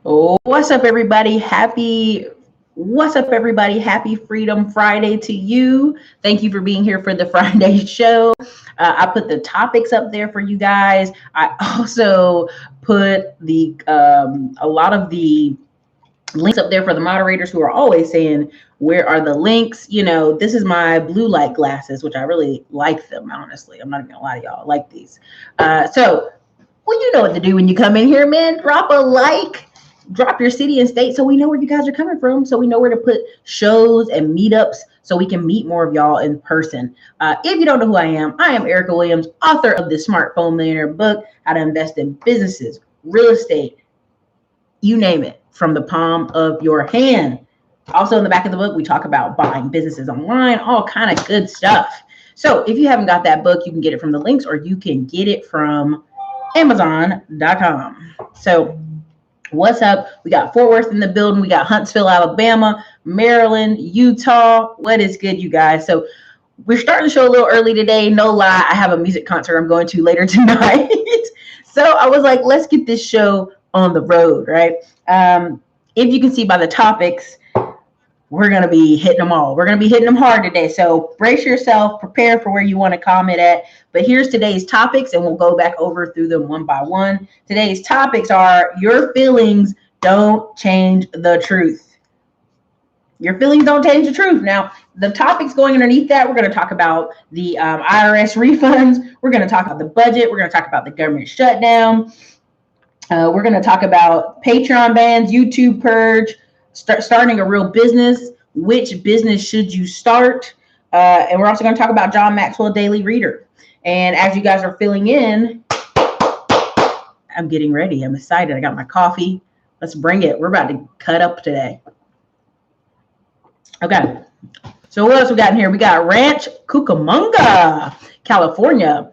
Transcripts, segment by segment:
Oh, what's up, everybody? Happy Freedom Friday to you. Thank you for being here for the Friday show. I put the topics up there for you guys. I also put the a lot of the links up there for the moderators who are always saying, where are the links? This is my blue light glasses, which I really like them, honestly. I'm not even gonna lie to y'all. I like these. Well, you know what to do when you come in here, man. Drop a like, drop your city and state so we know where you guys are coming from, so we know where to put shows and meetups so we can meet more of y'all in person. If you don't know who I am Erica Williams, author of the Smartphone Millionaire book, How to Invest in Businesses, Real Estate, you name it, from the palm of your hand. Also, in the back of the book, we talk about buying businesses online, all kind of good stuff. So if you haven't got that book, you can get it from the links, or you can get it from Amazon.com. So what's up? We got Fort Worth in the building. We got Huntsville, Alabama, Maryland, Utah. What is good, you guys? So we're starting the show a little early today. No lie, I have a music concert I'm going to later tonight. So I was like, let's get this show on the road, right? If you can see by the topics, we're going to be hitting them all. We're going to be hitting them hard today. So brace yourself, prepare for where you want to comment at. But here's today's topics, and we'll go back over through them one by one. Today's topics are: your feelings don't change the truth. Your feelings don't change the truth. Now, the topics going underneath that, we're going to talk about the IRS refunds. We're going to talk about the budget. We're going to talk about the government shutdown. We're going to talk about Patreon bans, YouTube purge, starting a real business. Which business should you start? And we're also going to talk about John Maxwell Daily Reader. And as you guys are filling in, I'm getting ready. I'm excited. I got my coffee. Let's bring it. We're about to cut up today. Okay. So what else we got in here? We got Ranch Cucamonga, California,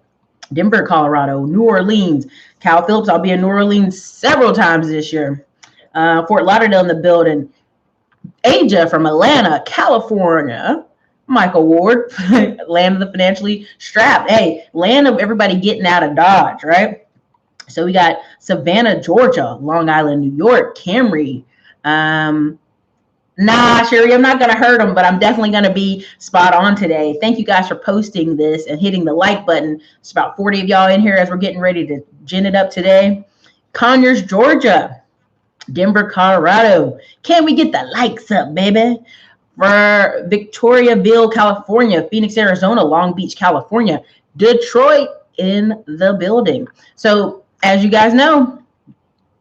Denver, Colorado, New Orleans. Cal Phillips, I'll be in New Orleans several times this year. Fort Lauderdale in the building. Aja from Atlanta, California. Michael Ward, land of the financially strapped. Hey, land of everybody getting out of Dodge, right? So we got Savannah, Georgia, Long Island, New York, Camry. Nah, Sherry, I'm not going to hurt them, but I'm definitely going to be spot on today. Thank you guys for posting this and hitting the like button. It's about 40 of y'all in here as we're getting ready to gin it up today. Conyers, Georgia. Denver, Colorado. Can we get the likes up, baby? For Victoriaville, California. Phoenix, Arizona. Long Beach, California. Detroit in the building. So, as you guys know,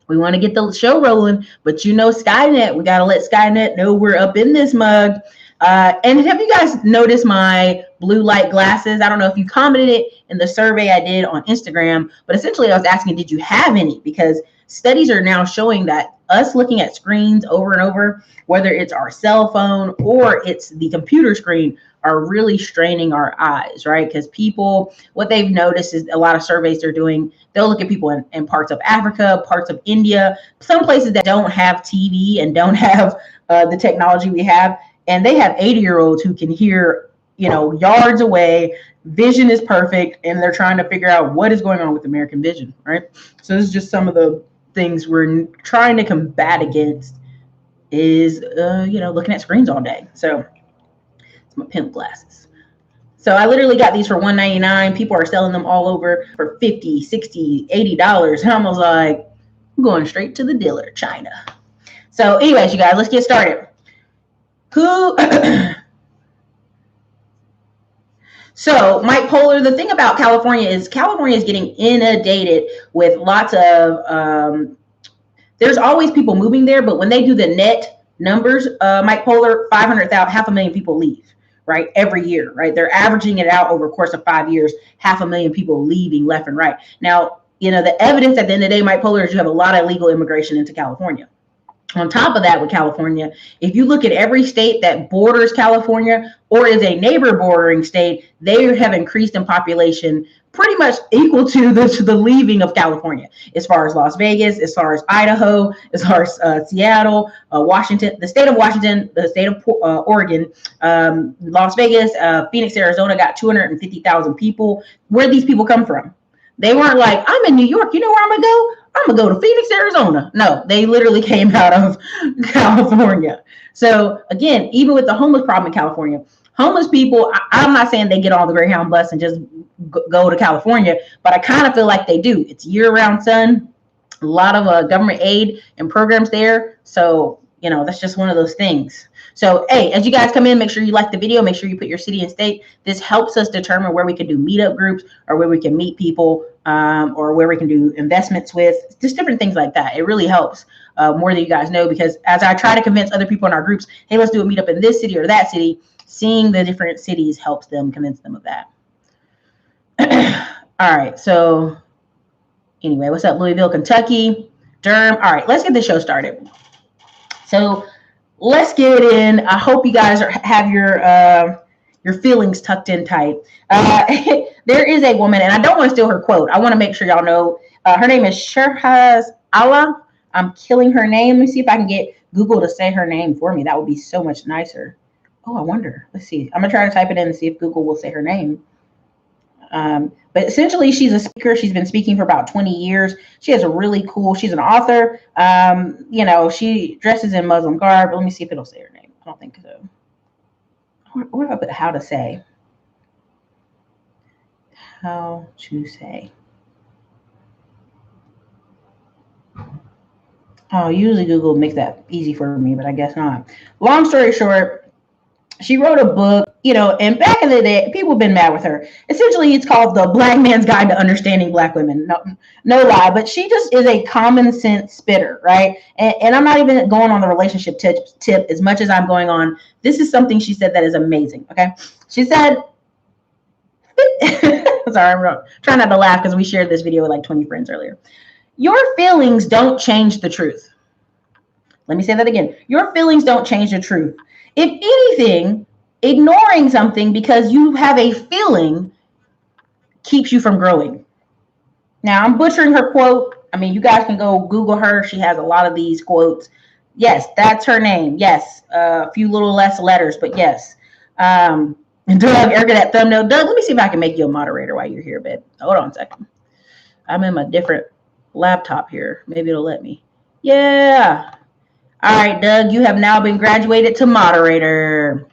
we want to get the show rolling, but Skynet, we got to let Skynet know we're up in this mug. And have you guys noticed my blue light glasses? I don't know if you commented it in the survey I did on Instagram, but essentially I was asking, did you have any? Because studies are now showing that us looking at screens over and over, whether it's our cell phone or it's the computer screen, are really straining our eyes, right? Because people, what they've noticed is a lot of surveys they're doing, they'll look at people in parts of Africa, parts of India, some places that don't have TV and don't have the technology we have. And they have 80-year-olds who can hear, yards away. Vision is perfect. And they're trying to figure out what is going on with American vision, right? So this is just some of the things we're trying to combat against is, looking at screens all day. So it's my pimp glasses. So I literally got these for $1.99. People are selling them all over for $50, $60, $80. And I was like, I'm going straight to the dealer, China. So anyways, you guys, let's get started. So Mike Poehler, the thing about California is getting inundated with lots of, there's always people moving there, but when they do the net numbers, Mike Poehler, 500,000, 500,000 people leave, right? Every year, right? They're averaging it out over a course of 5 years, 500,000 people leaving left and right. Now, the evidence at the end of the day, Mike Poehler, is you have a lot of illegal immigration into California. On top of that, with California, if you look at every state that borders California or is a neighbor bordering state, they have increased in population pretty much equal to the leaving of California, as far as Las Vegas, as far as Idaho, as far as Seattle, Washington, the state of Washington, the state of Oregon, Las Vegas, Phoenix, Arizona got 250,000 people. Where did these people come from? They weren't like, I'm in New York. You know where I'm going to go? I'm gonna go to Phoenix, Arizona. No, they literally came out of California. So again, even with the homeless problem in California, homeless people, I'm not saying they get on the Greyhound bus and just go to California, but I kind of feel like they do. It's year-round sun, a lot of government aid and programs there. So, that's just one of those things. So, hey, as you guys come in, make sure you like the video. Make sure you put your city and state. This helps us determine where we can do meetup groups or where we can meet people or where we can do investments with, just different things like that. It really helps more than you guys know, because as I try to convince other people in our groups, hey, let's do a meetup in this city or that city, seeing the different cities helps them convince them of that. All right. So anyway, what's up, Louisville, Kentucky, Durham? All right, let's get the show started. So let's get in. I hope you guys have your feelings tucked in tight. There is a woman, and I don't want to steal her quote. I want to make sure y'all know. Her name is Shirhaz Allah. I'm killing her name. Let me see if I can get Google to say her name for me. That would be so much nicer. Oh, I wonder. Let's see. I'm going to try to type it in and see if Google will say her name. But essentially, she's a speaker. She's been speaking for about 20 years. She has a really cool, she's an author. She dresses in Muslim garb. Let me see if it'll say her name. I don't think so. What if I put how to say? How to say. Oh, usually Google makes that easy for me, but I guess not. Long story short, she wrote a book, and back in the day, people have been mad with her. Essentially, it's called The Black Man's Guide to Understanding Black Women. No lie, but she just is a common sense spitter, right? And I'm not even going on the relationship tip as much as I'm going on. This is something she said that is amazing, okay? She said, sorry, I'm trying not to laugh because we shared this video with like 20 friends earlier. Your feelings don't change the truth. Let me say that again. Your feelings don't change the truth. If anything, ignoring something because you have a feeling keeps you from growing. Now, I'm butchering her quote. I mean, you guys can go Google her. She has a lot of these quotes. Yes, that's her name. Yes, a few little less letters, but yes. Doug, Erica, that thumbnail. Doug, let me see if I can make you a moderator while you're here, babe. Hold on a second. I'm in my different laptop here. Maybe it'll let me. Yeah. All right, Doug, you have now been graduated to moderator.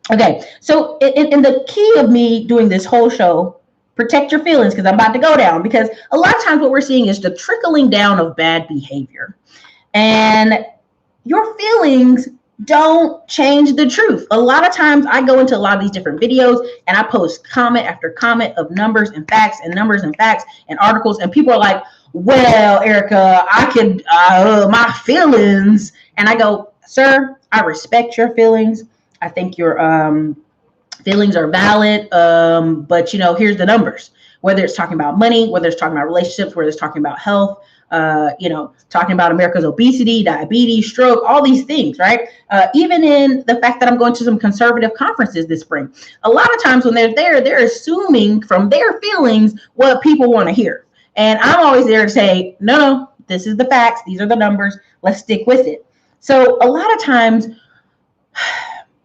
Okay, so in the key of me doing this whole show, protect your feelings, because I'm about to go down, because a lot of times what we're seeing is the trickling down of bad behavior. And your feelings don't change the truth. A lot of times I go into a lot of these different videos and I post comment after comment of numbers and facts and articles, and people are like, well, Erica, I could, my feelings. And I go, sir, I respect your feelings. I think your feelings are valid. But here's the numbers, whether it's talking about money, whether it's talking about relationships, whether it's talking about health, talking about America's obesity, diabetes, stroke, all these things, right? Even in the fact that I'm going to some conservative conferences this spring, a lot of times when they're there, they're assuming from their feelings what people want to hear. And I'm always there to say, no, this is the facts. These are the numbers. Let's stick with it. So a lot of times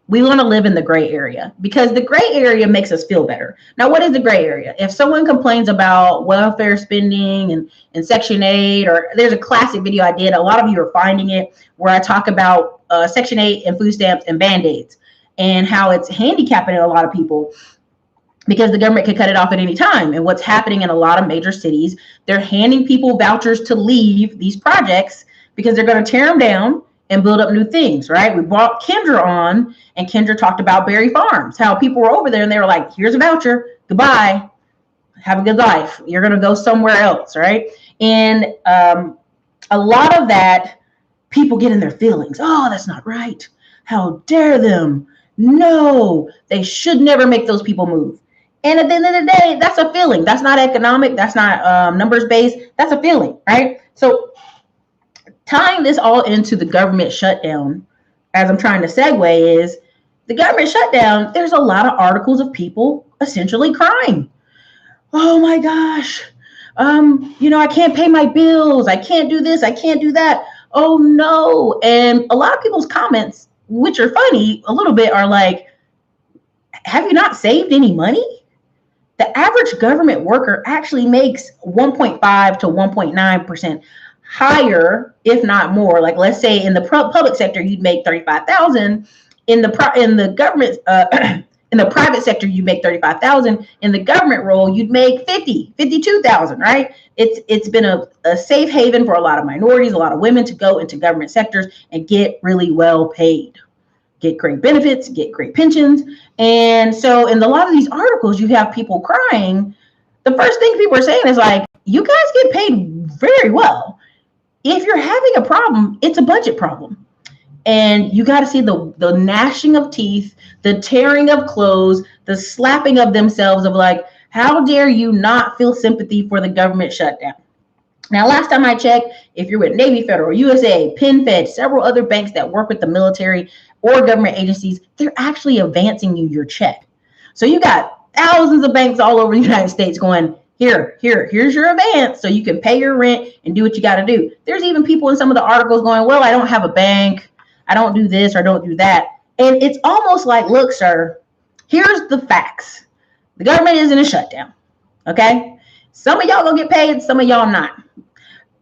we want to live in the gray area, because the gray area makes us feel better. Now, what is the gray area? If someone complains about welfare spending and Section 8, or there's a classic video I did, a lot of you are finding it, where I talk about Section 8 and food stamps and Band-Aids and how it's handicapping a lot of people, because the government could cut it off at any time. And what's happening in a lot of major cities, they're handing people vouchers to leave these projects because they're going to tear them down and build up new things, right? We brought Kendra on, and Kendra talked about Berry Farms, how people were over there and they were like, here's a voucher, goodbye, have a good life. You're going to go somewhere else, right? And a lot of that, people get in their feelings. Oh, that's not right. How dare them? No, they should never make those people move. And at the end of the day, that's a feeling. That's not economic. That's not numbers based. That's a feeling, right? So tying this all into the government shutdown, as I'm trying to segue, is the government shutdown. There's a lot of articles of people essentially crying. Oh my gosh. I can't pay my bills. I can't do this. I can't do that. Oh no. And a lot of people's comments, which are funny a little bit, are like, have you not saved any money? the average government worker actually makes 1.5 to 1.9% higher, if not more. Like, let's say in the public sector, you'd make 35,000. In the government, in the private sector, you make 35,000. In the government role, you'd make 52,000, right? It's been a safe haven for a lot of minorities, a lot of women to go into government sectors and get really well paid, get great benefits, get great pensions. And so in a lot of these articles, you have people crying. The first thing people are saying is like, you guys get paid very well. If you're having a problem, it's a budget problem. And you got to see the gnashing of teeth, the tearing of clothes, the slapping of themselves of like, how dare you not feel sympathy for the government shutdown? Now, last time I checked, if you're with Navy Federal, USA, PenFed, several other banks that work with the military or government agencies, they're actually advancing you your check. So you got thousands of banks all over the United States going, here's your advance so you can pay your rent and do what you got to do. There's even people in some of the articles going, well, I don't have a bank, I don't do this or don't do that. And it's almost like, look, sir, here's the facts. The government is in a shutdown, okay? Some of y'all gonna get paid, some of y'all not.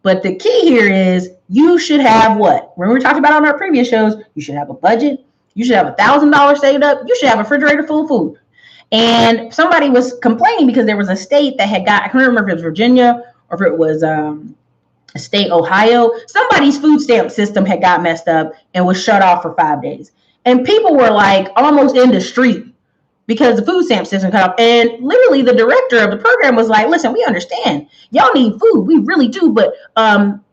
But the key here is you should have what? When we talked about on our previous shows, you should have a budget. You should have $1,000 saved up. You should have a refrigerator full of food. And somebody was complaining because there was a state that had got, I can't remember if it was Virginia or if it was state Ohio. Somebody's food stamp system had got messed up and was shut off for 5 days. And people were like almost in the street because the food stamp system cut off. And literally the director of the program was like, listen, we understand. Y'all need food. We really do. But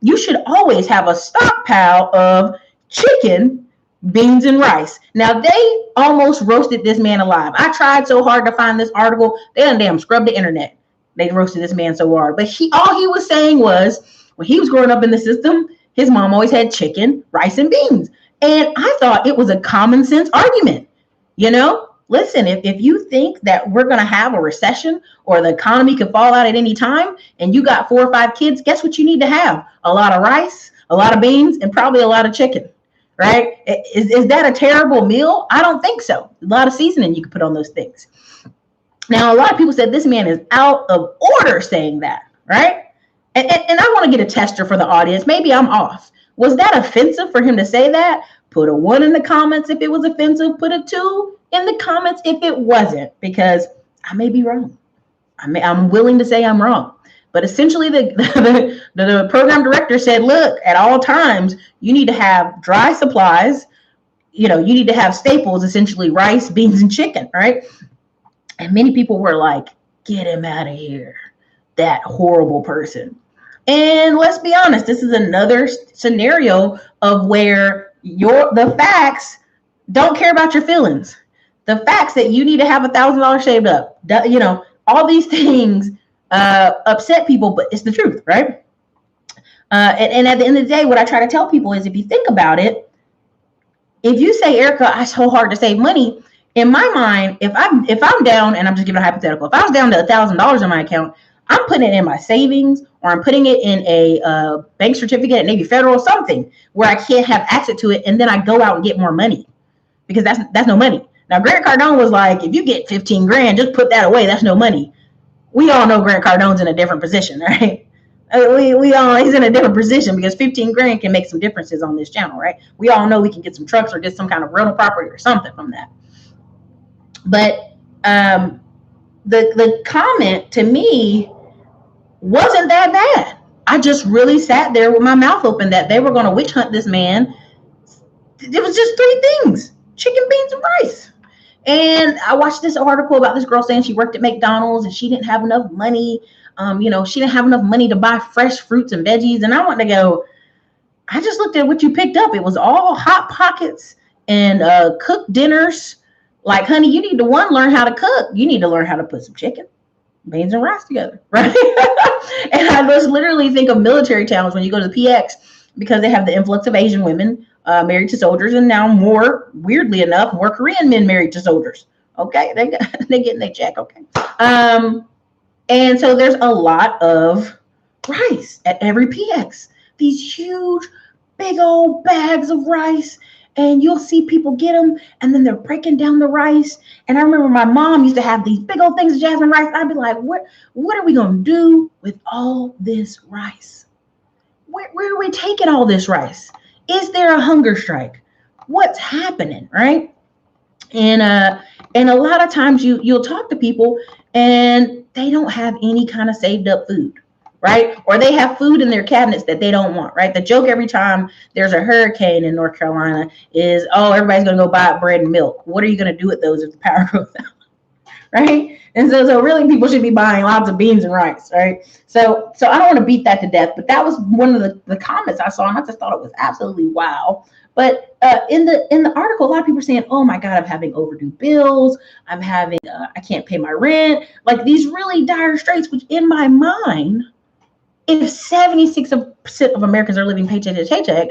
you should always have a stockpile of chicken, beans, and rice. Now, they almost roasted this man alive. I tried so hard to find this article. They done damn scrubbed the internet. They roasted this man so hard. But all he was saying was, when he was growing up in the system, his mom always had chicken, rice, and beans. And I thought it was a common sense argument. You know, listen, if you think that we're going to have a recession or the economy could fall out at any time and you got 4 or 5 kids, guess what you need to have? A lot of rice, a lot of beans, and probably a lot of chicken, right? Is that a terrible meal? I don't think so. A lot of seasoning you can put on those things. Now, a lot of people said this man is out of order saying that, right? And I want to get a tester for the audience. Maybe I'm off. Was that offensive for him to say that? Put a 1 in the comments if it was offensive. Put a 2 in the comments if it wasn't, because I may be wrong. I'm willing to say I'm wrong. But essentially, the program director said, look, at all times, you need to have dry supplies. You know, you need to have staples, essentially rice, beans, and chicken, right? And many people were like, get him out of here, that horrible person. And let's be honest, this is another scenario of where the facts don't care about your feelings. The facts that you need to have $1,000 saved up, you know, all these things upset people, but it's the truth, right? And at the end of the day, what I try to tell people is, if you think about it, if you say, Erica, it's so hard to save money, in my mind, if I'm down, and I'm just giving a hypothetical, if I was down to $1,000 in my account, I'm putting it in my savings, or I'm putting it in a bank certificate at Navy Federal, something where I can't have access to it, and then I go out and get more money, because that's no money. Now, Grant Cardone was like, if you get 15 grand, just put that away. That's no money. We all know Grant Cardone's in a different position, right? He's in a different position, because 15 grand can make some differences on this channel, right? We all know we can get some trucks or get some kind of rental property or something from that. But the comment to me wasn't that bad. I just really sat there with my mouth open that they were going to witch hunt this man. It was just 3 things: chicken, beans, and rice. And I watched this article about this girl saying she worked at McDonald's and she didn't have enough money. She didn't have enough money to buy fresh fruits and veggies. And I wanted to go, I just looked at what you picked up. It was all Hot Pockets and cooked dinners. Like, honey, you need to learn how to cook. You need to learn how to put some chicken, beans, and rice together, right? And I just literally think of military towns when you go to the PX, because they have the influx of Asian women married to soldiers, and now more, weirdly enough, more Korean men married to soldiers. Okay, they getting their check. Okay, and so there's a lot of rice at every PX. These huge, big old bags of rice. and you'll see people get them, and then they're breaking down the rice. And I remember my mom used to have these big old things of jasmine rice. I'd be like, what are we going to do with all this rice? Where are we taking all this rice? Is there a hunger strike? What's happening, right? And a lot of times you'll talk to people and they don't have any kind of saved up food, right? Or they have food in their cabinets that they don't want, right? The joke every time there's a hurricane in North Carolina is, oh, everybody's going to go buy bread and milk. What are you going to do with those if the power goes out, right? And so really people should be buying lots of beans and rice, right? So I don't want to beat that to death, but that was one of the comments I saw, and I just thought it was absolutely wow. But in the article, a lot of people are saying, oh my God, I'm having overdue bills. I'm having, I can't pay my rent. Like these really dire straits, which in my mind, if 76% of Americans are living paycheck to paycheck,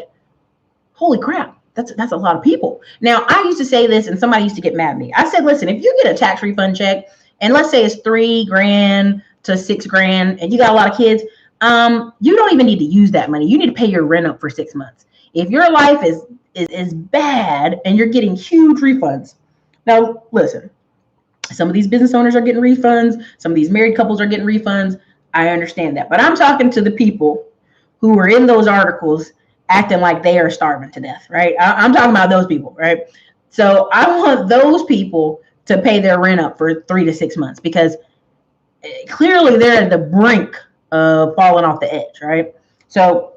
holy crap, that's a lot of people. Now, I used to say this and somebody used to get mad at me. I said, listen, if you get a tax refund check, and let's say it's $3,000 to $6,000 and you got a lot of kids, you don't even need to use that money. You need to pay your rent up for 6 months. If your life is bad and you're getting huge refunds. Now, listen, some of these business owners are getting refunds. Some of these married couples are getting refunds. I understand that. But I'm talking to the people who were in those articles acting like they are starving to death, right? I'm talking about those people, right? So I want those people to pay their rent up for 3 to 6 months because clearly they're at the brink of falling off the edge, right? So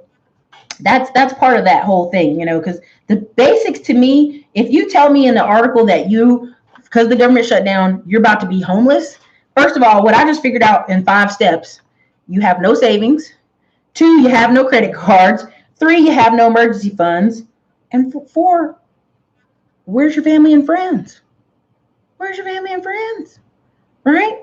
that's part of that whole thing, because the basics to me, if you tell me in the article that because the government shut down, you're about to be homeless. First of all, what I just figured out in 5 steps, you have no savings. 2, you have no credit cards. 3, you have no emergency funds. And 4, where's your family and friends? Where's your family and friends? Right?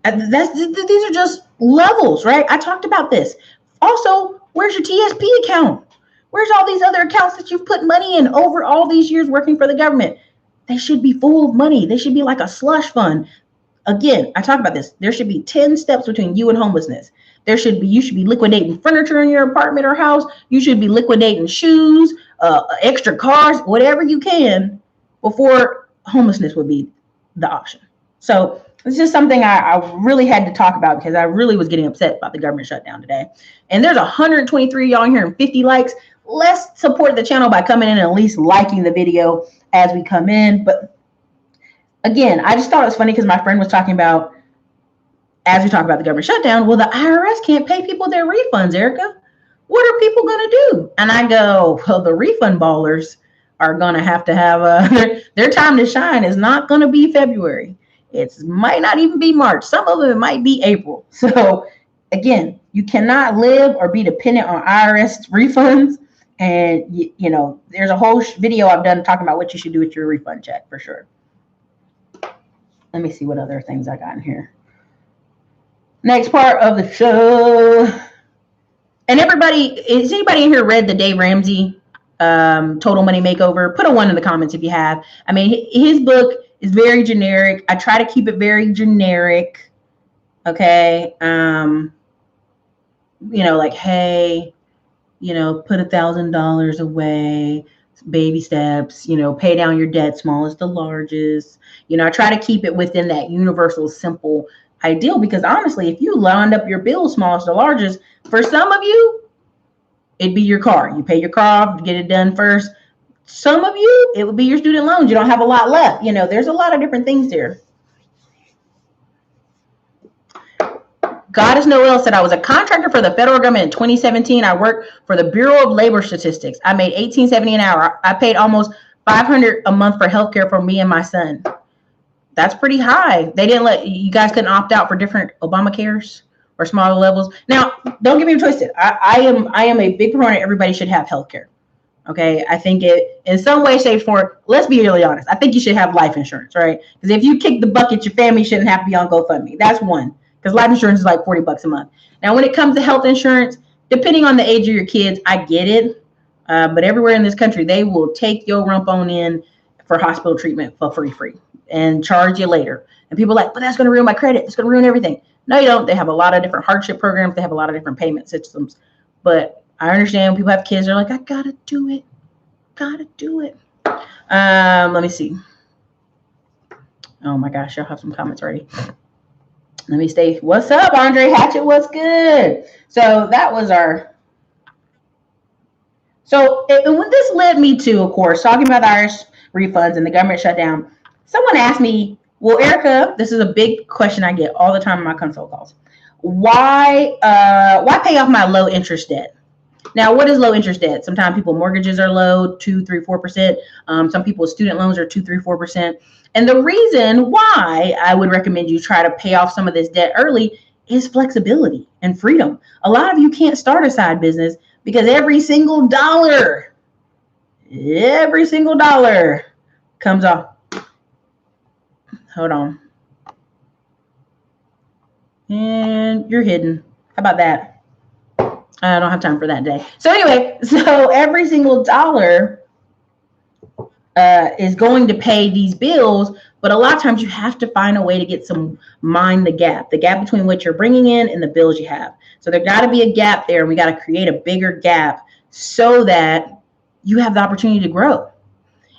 These are just levels, right? I talked about this. Also, where's your TSP account? Where's all these other accounts that you've put money in over all these years working for the government? They should be full of money. They should be like a slush fund. Again, I talk about this. There should be 10 steps between you and homelessness. You should be liquidating furniture in your apartment or house. You should be liquidating shoes, extra cars, whatever you can before homelessness would be the option. So it's just something I really had to talk about because I really was getting upset about the government shutdown today. And there's 123 y'all here and 50 likes. Let's support the channel by coming in and at least liking the video as we come in. But again, I just thought it was funny because my friend was talking about, as we talk about the government shutdown, well, the IRS can't pay people their refunds, Erica. What are people going to do? And I go, well, the refund ballers are going to have their time to shine is not going to be February. It might not even be March. Some of it might be April. So again, you cannot live or be dependent on IRS refunds. And, there's a whole video I've done talking about what you should do with your refund check for sure. Let me see what other things I got in here. Next part of the show. And is anybody in here read the Dave Ramsey Total Money Makeover? Put a 1 in the comments if you have. I mean, his book is very generic. I try to keep it very generic. Okay. Like, hey, put $1,000 away, baby steps, pay down your debt, smallest to largest. I try to keep it within that universal, simple ideal, because honestly, if you lined up your bills, smallest to largest, for some of you, it'd be your car. You pay your car off, get it done first. Some of you, it would be your student loans. You don't have a lot left. There's a lot of different things there. Goddess Noel said, I was a contractor for the federal government in 2017. I worked for the Bureau of Labor Statistics. I made $18.70 an hour. I paid almost $500 a month for healthcare for me and my son. That's pretty high. They didn't you guys couldn't opt out for different Obamacares or smaller levels. Now, don't get me twisted. I am a big proponent. Everybody should have healthcare. Okay, I think it in some way, shape, form. Let's be really honest. I think you should have life insurance, right? Because if you kick the bucket, your family shouldn't have to be on GoFundMe. That's one. Because life insurance is like $40 a month. Now, when it comes to health insurance, depending on the age of your kids, I get it. But everywhere in this country, they will take your rump on in for hospital treatment for free and charge you later. And people are like, but that's going to ruin my credit. It's going to ruin everything. No, you don't. They have a lot of different hardship programs. They have a lot of different payment systems. But I understand when people have kids, they're like, I got to do it. gotta do it. Let me see. Oh my gosh, y'all have some comments already. Let me stay. What's up, Andre Hatchett? What's good? So that was our. So what this led me to, of course, talking about the IRS refunds and the government shutdown. Someone asked me, well, Erica, this is a big question I get all the time in my consult calls. Why pay off my low interest debt? Now, what is low interest debt? Sometimes people mortgages are low, 2, 3, 4%. Some people's student loans are 2, 3, 4%. And the reason why I would recommend you try to pay off some of this debt early is flexibility and freedom. A lot of you can't start a side business because every single dollar comes off. Hold on. And you're hidden. How about that? I don't have time for that day. So anyway, every single dollar is going to pay these bills, but a lot of times you have to find a way to get mind the gap between what you're bringing in and the bills you have. So there got to be a gap there, and we got to create a bigger gap so that you have the opportunity to grow.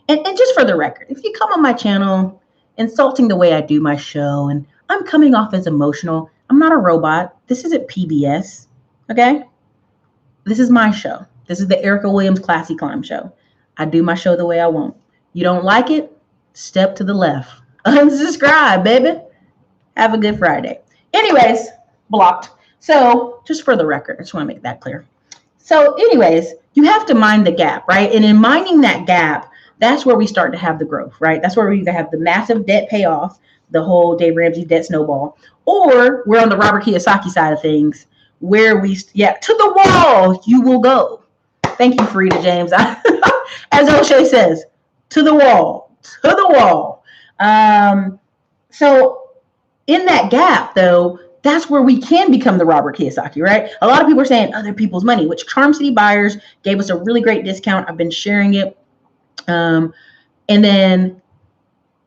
And just for the record, if you come on my channel insulting the way I do my show, and I'm coming off as emotional, I'm not a robot. This isn't PBS, okay? This is my show. This is the Erica Williams Classy Climb Show. I do my show the way I want. You don't like it? Step to the left. Unsubscribe, baby. Have a good Friday. Anyways, blocked. So just for the record, I just want to make that clear. So anyways, you have to mind the gap, right? And in minding that gap, that's where we start to have the growth, right? That's where we either have the massive debt payoff, the whole Dave Ramsey debt snowball, or we're on the Robert Kiyosaki side of things where to the wall you will go. Thank you, Farida James. As O'Shea says, to the wall. So in that gap, though, that's where we can become the Robert Kiyosaki, right? A lot of people are saying other people's money, which Charm City Buyers gave us a really great discount. I've been sharing it. And then,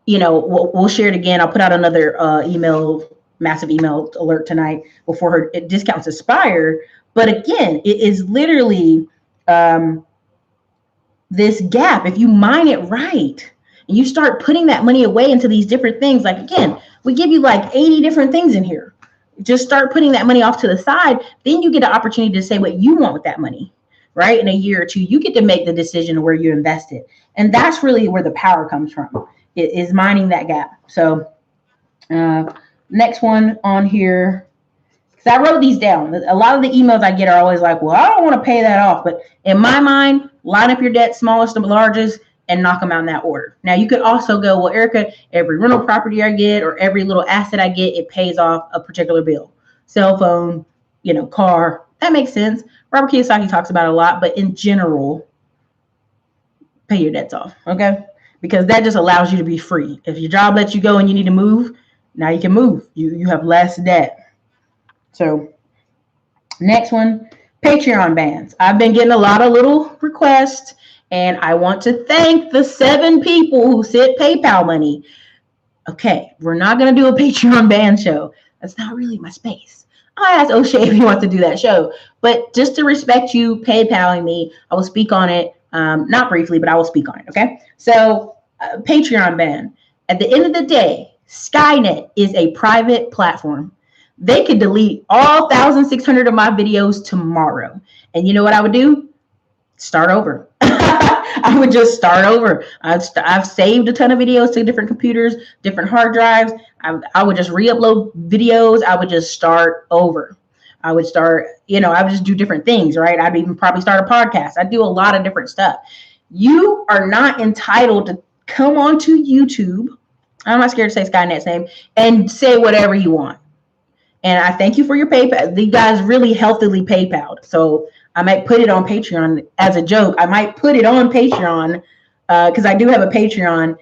we'll share it again. I'll put out another massive email alert tonight before her discounts expire. But again, it is literally this gap. If you mine it right and you start putting that money away into these different things, like, again, we give you like 80 different things in here. Just start putting that money off to the side. Then you get the opportunity to say what you want with that money, right? In a year or two, you get to make the decision where you invest it. And that's really where the power comes from, is mining that gap. So next one on here, because I wrote these down. A lot of the emails I get are always like, well, I don't want to pay that off. But in my mind, line up your debt, smallest to largest, and knock them out in that order. Now, you could also go, well, Erica, every rental property I get or every little asset I get, it pays off a particular bill. Cell phone, car. That makes sense. Robert Kiyosaki talks about it a lot, but in general, pay your debts off, okay? Because that just allows you to be free. If your job lets you go and you need to move, now you can move. You have less debt. So next one, Patreon bans. I've been getting a lot of little requests, and I want to thank the 7 people who sent PayPal money. Okay, we're not going to do a Patreon ban show. That's not really my space. I asked O'Shea if he wants to do that show. But just to respect you PayPaling me, I will speak on it. Not briefly, but I will speak on it, okay? So Patreon ban. At the end of the day, Skynet is a private platform. They could delete all 1,600 of my videos tomorrow. And you know what I would do? Start over. I would just start over. I've saved a ton of videos to different computers, different hard drives. I would just re-upload videos. I would just start over. I would start, I would just do different things, right? I'd even probably start a podcast. I'd do a lot of different stuff. You are not entitled to come onto YouTube. I'm not scared to say Skynet's name and say whatever you want. And I thank you for your PayPal. You guys really healthily PayPal'd. So I might put it on Patreon as a joke. I might put it on Patreon because I do have a Patreon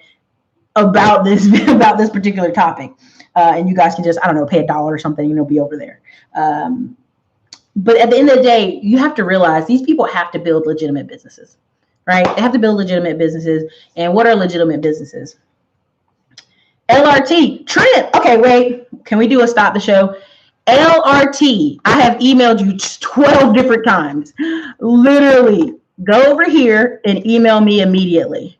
about this particular topic. And you guys can just, pay $1 or something, be over there. But at the end of the day, you have to realize these people have to build legitimate businesses, right? They have to build legitimate businesses. And what are legitimate businesses? LRT, Trent. Okay, wait. Can we do a stop the show? LRT. I have emailed you 12 different times. Literally Go over here and email me immediately.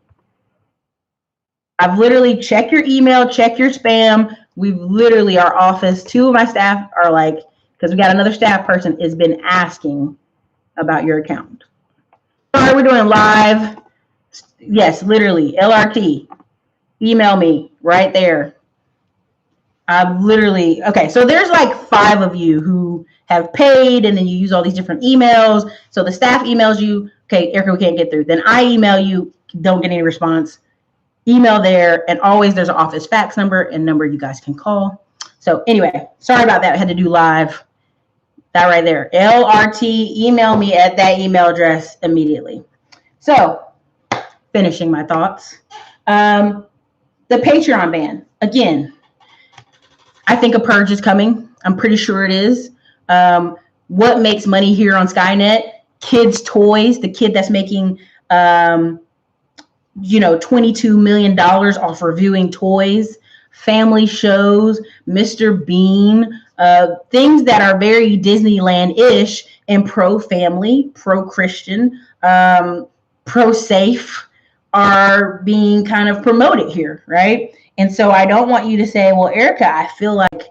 I've literally checked your email, check your spam. We've literally, our office, 2 of my staff are like, because we got another staff person, has been asking about your account. Sorry, we're doing live. Yes, literally, LRT. Email me right there. I've literally, okay, so there's like 5 of you who have paid, and then you use all these different emails. So the staff emails you, okay, Erica, we can't get through. Then I email you, don't get any response. Email there, and always there's an office fax number and number you guys can call. So anyway, sorry about that. I had to do live. That right there, LRT, email me at that email address immediately. So finishing my thoughts. The Patreon ban, again, I think a purge is coming. I'm pretty sure it is. What makes money here on Skynet? Kids' toys. The kid that's making $22 million off reviewing toys, family shows, Mr. Bean, things that are very Disneyland-ish and pro-family, pro-Christian, pro-safe are being kind of promoted here, right? And so I don't want you to say, well, Erica, I feel like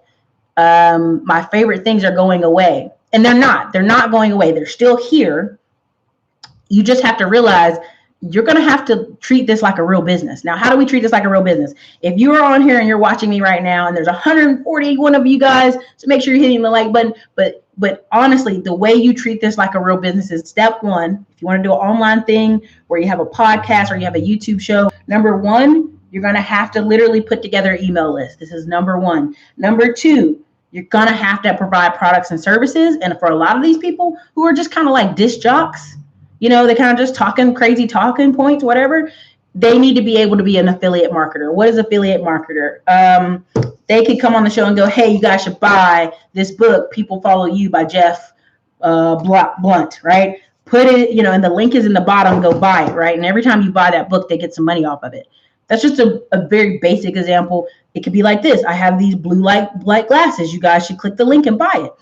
my favorite things are going away. And they're not. They're not going away. They're still here. You just have to realize you're going to have to treat this like a real business. Now, how do we treat this like a real business? If you are on here and you're watching me right now, and there's 141 of you guys, so make sure you're hitting the like button. But honestly, the way you treat this like a real business is step 1. If you want to do an online thing where you have a podcast or you have a YouTube show, number 1, you're going to have to literally put together an email list. This is number 1. Number 2, you're going to have to provide products and services. And for a lot of these people who are just kind of like disc jocks, they kind of just talking crazy talking points, whatever. They need to be able to be an affiliate marketer. What is affiliate marketer? They could come on the show and go, hey, you guys should buy this book, People Follow You by Jeff Blunt, right? Put it, and the link is in the bottom, go buy it, right? And every time you buy that book, they get some money off of it. That's just a very basic example. It could be like this. I have these blue light glasses. You guys should click the link and buy it.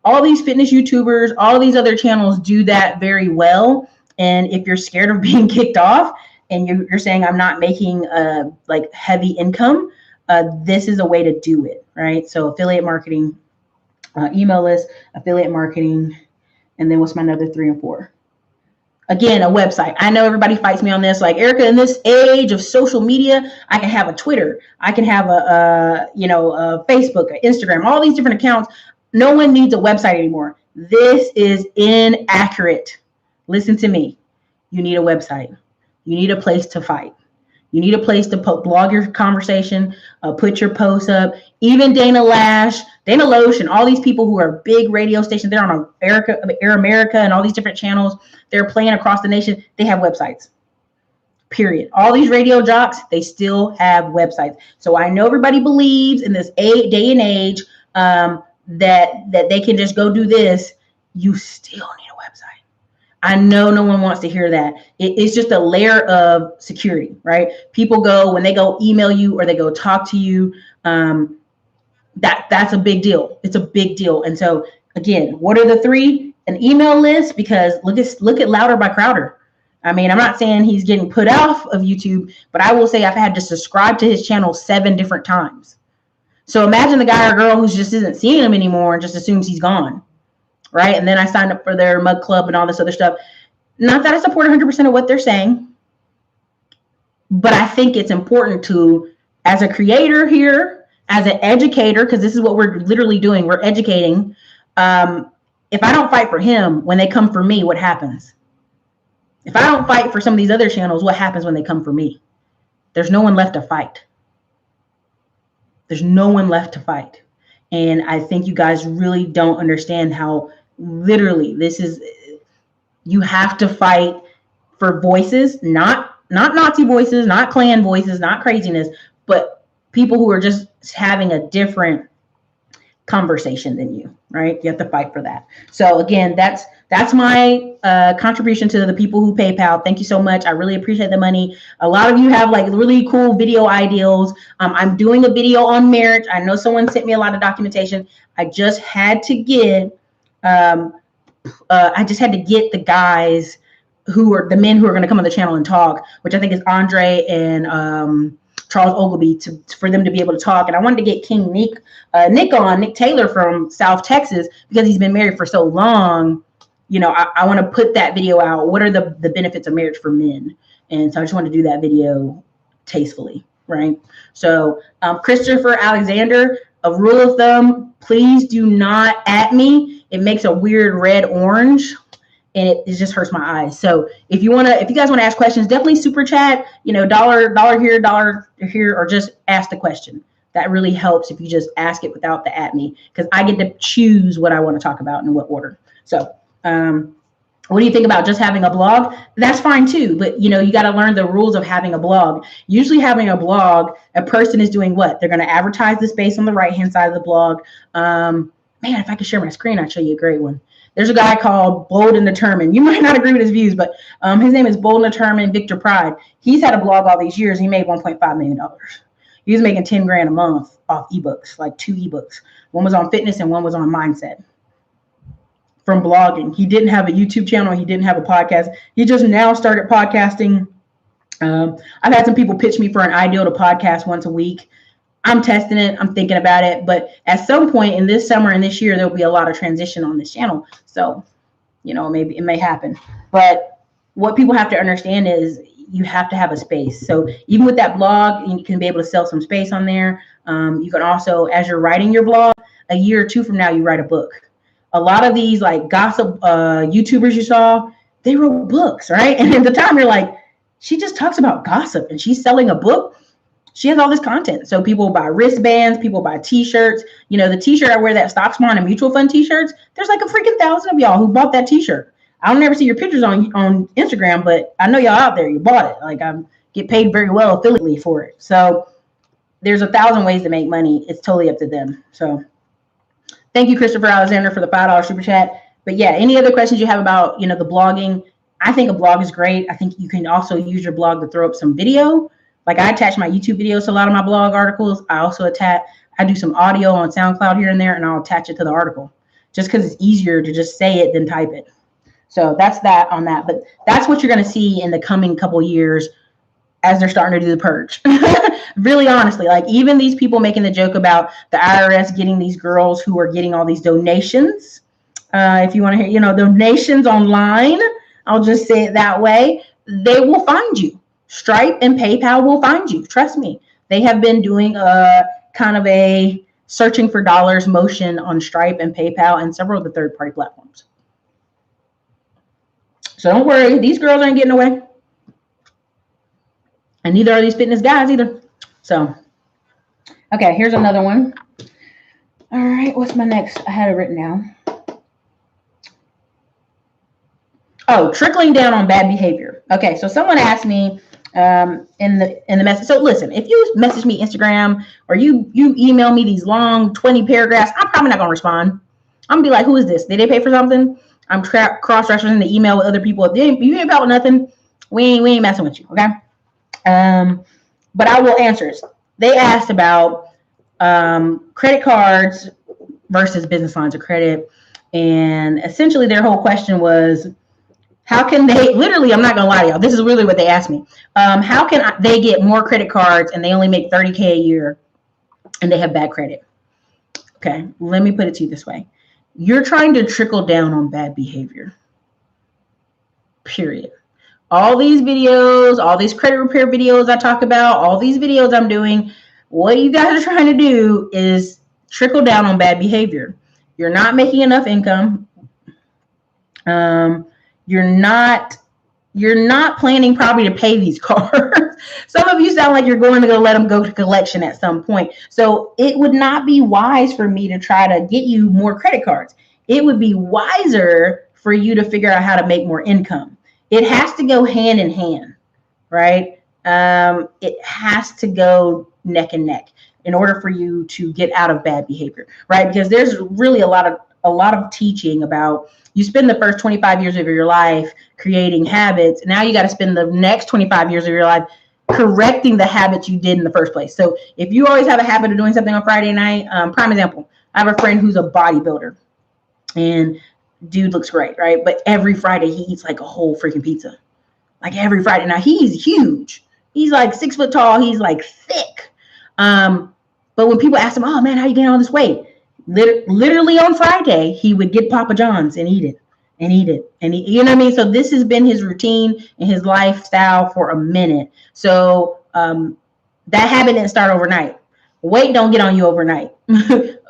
All these fitness YouTubers, all these other channels do that very well. And if you're scared of being kicked off and you're saying I'm not making like heavy income, this is a way to do it, right? So affiliate marketing, email list, affiliate marketing, and then what's my another 3 and 4? Again, a website. I know everybody fights me on this. Like, Erica, in this age of social media, I can have a Twitter, I can have a Facebook, a Instagram, all these different accounts. No one needs a website anymore. This is inaccurate. Listen to me. You need a website. You need a place to fight. You need a place to blog your conversation, put your posts up. Even Dana Loesch, and all these people who are big radio stations, they're on Air America and all these different channels. They're playing across the nation. They have websites. Period. All these radio jocks, they still have websites. So I know everybody believes in this day and age that they can just go do this. You still need a website. I know no one wants to hear that. It's just a layer of security, right? People go, when they go email you or they go talk to you, that's a big deal. It's a big deal. And so again, what are the 3? An email list, because look at Louder by Crowder. I mean, I'm not saying he's getting put off of YouTube, but I will say I've had to subscribe to his channel 7 different times. So imagine the guy or girl who just isn't seeing him anymore and just assumes he's gone, right? And then I signed up for their mug club and all this other stuff. Not that I support 100% of what they're saying, but I think it's important to, as a creator here, as an educator, because this is what we're literally doing, we're educating. If I don't fight for him, when they come for me, what happens? If I don't fight for some of these other channels, what happens when they come for me? There's no one left to fight. There's no one left to fight. And I think you guys really don't understand how literally this is. You have to fight for voices, not Nazi voices, not Klan voices, not craziness, but people who are just having a different conversation than you, right? You have to fight for that. So again, that's my contribution to the people who PayPal. Thank you so much. I really appreciate the money. A lot of you have like really cool video ideas. I'm doing a video on marriage. I know someone sent me a lot of documentation. I just had to get the guys who are the men who are going to come on the channel and talk, which I think is Andre and Charles Ogilvy, for them to be able to talk. And I wanted to get King Nick Taylor from South Texas, because he's been married for so long. You know, I want to put that video out. What are the benefits of marriage for men? And so I just want to do that video tastefully, right? So Christopher Alexander, a rule of thumb, please do not at me. It makes a weird red orange, and it just hurts my eyes. So if you guys want to ask questions, definitely super chat, you know, dollar here, or just ask the question. That really helps if you just ask it without the at me, because I get to choose what I want to talk about and in what order. So what do you think about just having a blog? That's fine too, but you know, you got to learn the rules of having a blog. Usually having a blog, a person is doing what? They're going to advertise the space on the right-hand side of the blog. Man, if I could share my screen, I'd show you a great one. There's a guy called Bold and Determined. You might not agree with his views, but his name is Bold and Determined Victor Pride. He's had a blog all these years. He made $1.5 million. He was making 10 grand a month off ebooks, like 2 ebooks. One was on fitness and one was on mindset. From blogging. He didn't have a YouTube channel. He didn't have a podcast. He just now started podcasting. I've had some people pitch me for an ideal to podcast once a week. I'm testing it. I'm thinking about it. But at some point in this summer and this year, there'll be a lot of transition on this channel. So, you know, maybe it may happen. But what people have to understand is you have to have a space. So even with that blog, you can be able to sell some space on there. You can also, as you're writing your blog, a year or two from now, you write a book. A lot of these like gossip YouTubers you saw, they wrote books, right? And at the time you're like, she just talks about gossip and she's selling a book. She has all this content. So people buy wristbands, people buy t-shirts. You know, the t-shirt I wear, that Stock Spawn and Mutual Fund t-shirts, there's like a freaking 1,000 of y'all who bought that t-shirt. I don't ever see your pictures on Instagram, but I know y'all out there, you bought it. Like I get paid very well affiliately for it. So there's 1,000 ways to make money. It's totally up to them. So thank you, Christopher Alexander, for the $5 super chat. But yeah, any other questions you have about, you know, the blogging? I think a blog is great. I think you can also use your blog to throw up some video. Like I attach my YouTube videos to a lot of my blog articles. I also I do some audio on SoundCloud here and there, and I'll attach it to the article just because it's easier to just say it than type it. So that's that on that. But that's what you're going to see in the coming couple years as they're starting to do the purge. Really honestly, like even these people making the joke about the IRS getting these girls who are getting all these donations. If you want to hear, you know, donations online, I'll just say it that way. They will find you. Stripe and PayPal will find you. Trust me. They have been doing a kind of a searching for dollars motion on Stripe and PayPal and several of the third-party platforms. So don't worry. These girls aren't getting away. And neither are these fitness guys either. So, okay, here's another one. All right, what's my next? I had it written down. Oh, trickling down on bad behavior. Okay, so someone asked me in the message. So listen, if you message me Instagram or you email me these long 20 paragraphs, I'm probably not gonna respond. I'm gonna be like, who is this? Did they pay for something? I'm cross-referencing the email with other people. If you ain't about nothing, we ain't messing with you, okay? But I will answer it. They asked about credit cards versus business lines of credit. And essentially their whole question was, how can they, literally, I'm not going to lie to y'all, this is really what they asked me. How can they get more credit cards and they only make $30K a year and they have bad credit? Okay, let me put it to you this way. You're trying to trickle down on bad behavior, period. All these videos, all these credit repair videos I talk about, all these videos I'm doing, what you guys are trying to do is trickle down on bad behavior. You're not making enough income. You're not planning probably to pay these cards. Some of you sound like you're going to go let them go to collection at some point. So it would not be wise for me to try to get you more credit cards. It would be wiser for you to figure out how to make more income. It has to go hand in hand, right? It has to go neck and neck in order for you to get out of bad behavior, right? Because there's really a lot of teaching about you spend the first 25 years of your life creating habits. Now you got to spend the next 25 years of your life correcting the habits you did in the first place. So if you always have a habit of doing something on Friday night, prime example, I have a friend who's a bodybuilder. And dude looks great, right? But every Friday he eats like a whole freaking pizza. Like every Friday. Now he's huge. He's like 6 foot tall. He's like thick. But when people ask him, oh man, how you getting all this weight? Literally on Friday, he would get Papa John's and eat it and eat it. And you know what I mean? So this has been his routine and his lifestyle for a minute. So that habit didn't start overnight. Weight don't get on you overnight.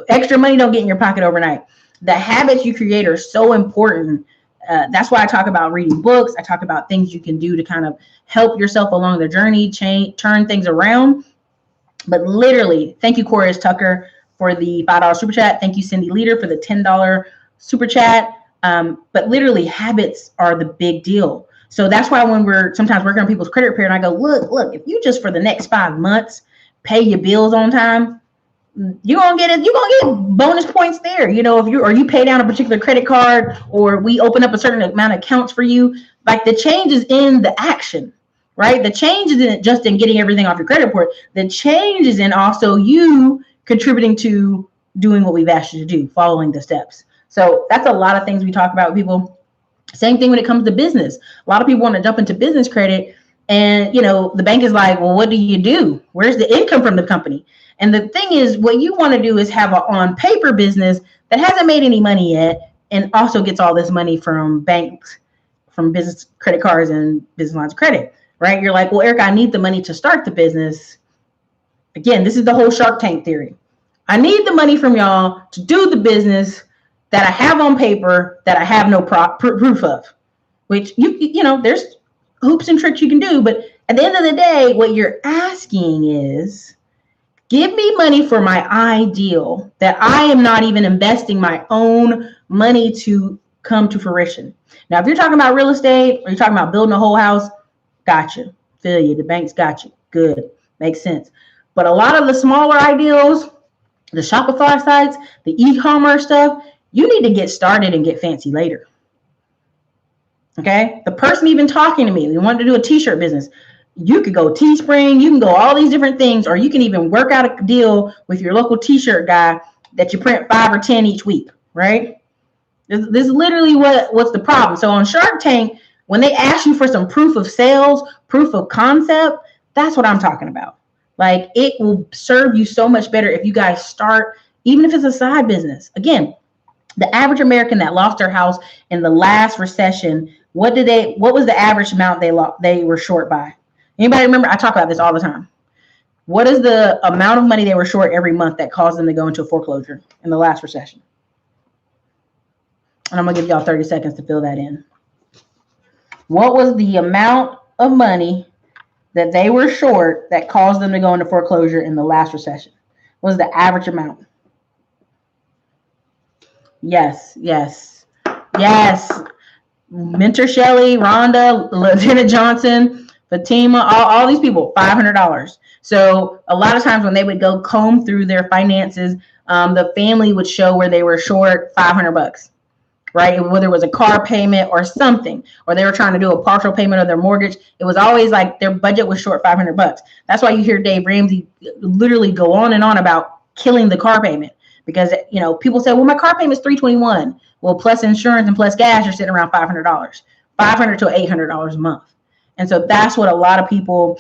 Extra money don't get in your pocket overnight. The habits you create are so important. That's why I talk about reading books. I talk about things you can do to kind of help yourself along the journey, turn things around. But literally, thank you, Corey Tucker, for the $5 super chat. Thank you, Cindy Leader, for the $10 super chat. But literally, habits are the big deal. So that's why when we're sometimes working on people's credit repair, and I go, look, if you just for the next 5 months pay your bills on time, you're gonna get bonus points there. You know, if you pay down a particular credit card, or we open up a certain amount of accounts for you, like the change is in the action, right? The change isn't just in getting everything off your credit report. The change is in also you contributing to doing what we've asked you to do, following the steps. So that's a lot of things we talk about with people. Same thing when it comes to business. A lot of people want to jump into business credit, and the bank is like, well, what do you do? Where's the income from the company? And the thing is, what you want to do is have an on paper business that hasn't made any money yet, and also gets all this money from banks, from business credit cards and business lines of credit, right? You're like, well, Eric, I need the money to start the business. Again, this is the whole Shark Tank theory. I need the money from y'all to do the business that I have on paper that I have no proof of, which there's hoops and tricks you can do. But at the end of the day, what you're asking is, give me money for my ideal that I am not even investing my own money to come to fruition. Now, if you're talking about real estate, or you're talking about building a whole house, gotcha. Feel you. The bank's got you. Good. Makes sense. But a lot of the smaller ideals, the Shopify sites, the e-commerce stuff, you need to get started and get fancy later. Okay? The person even talking to me, we wanted to do a t-shirt business. You could go Teespring, you can go all these different things, or you can even work out a deal with your local t-shirt guy that you print 5 or 10 each week, right? This is literally what's the problem. So on Shark Tank, when they ask you for some proof of sales, proof of concept, that's what I'm talking about. Like, it will serve you so much better if you guys start, even if it's a side business. Again, the average American that lost their house in the last recession, what was the average amount they were short by? Anybody remember? I talk about this all the time. What is the amount of money they were short every month that caused them to go into a foreclosure in the last recession? And I'm going to give y'all 30 seconds to fill that in. What was the amount of money that they were short that caused them to go into foreclosure in the last recession? What was the average amount? Yes. Mentor Shelley, Rhonda, Lieutenant Johnson, Fatima, all these people, $500. So a lot of times when they would go comb through their finances, the family would show where they were short $500, right? Whether it was a car payment or something, or they were trying to do a partial payment of their mortgage, it was always like their budget was short $500. That's why you hear Dave Ramsey literally go on and on about killing the car payment, because people say, well, my car payment is $321. Well, plus insurance and plus gas, you're sitting around $500 to $800 a month. And so that's what a lot of people,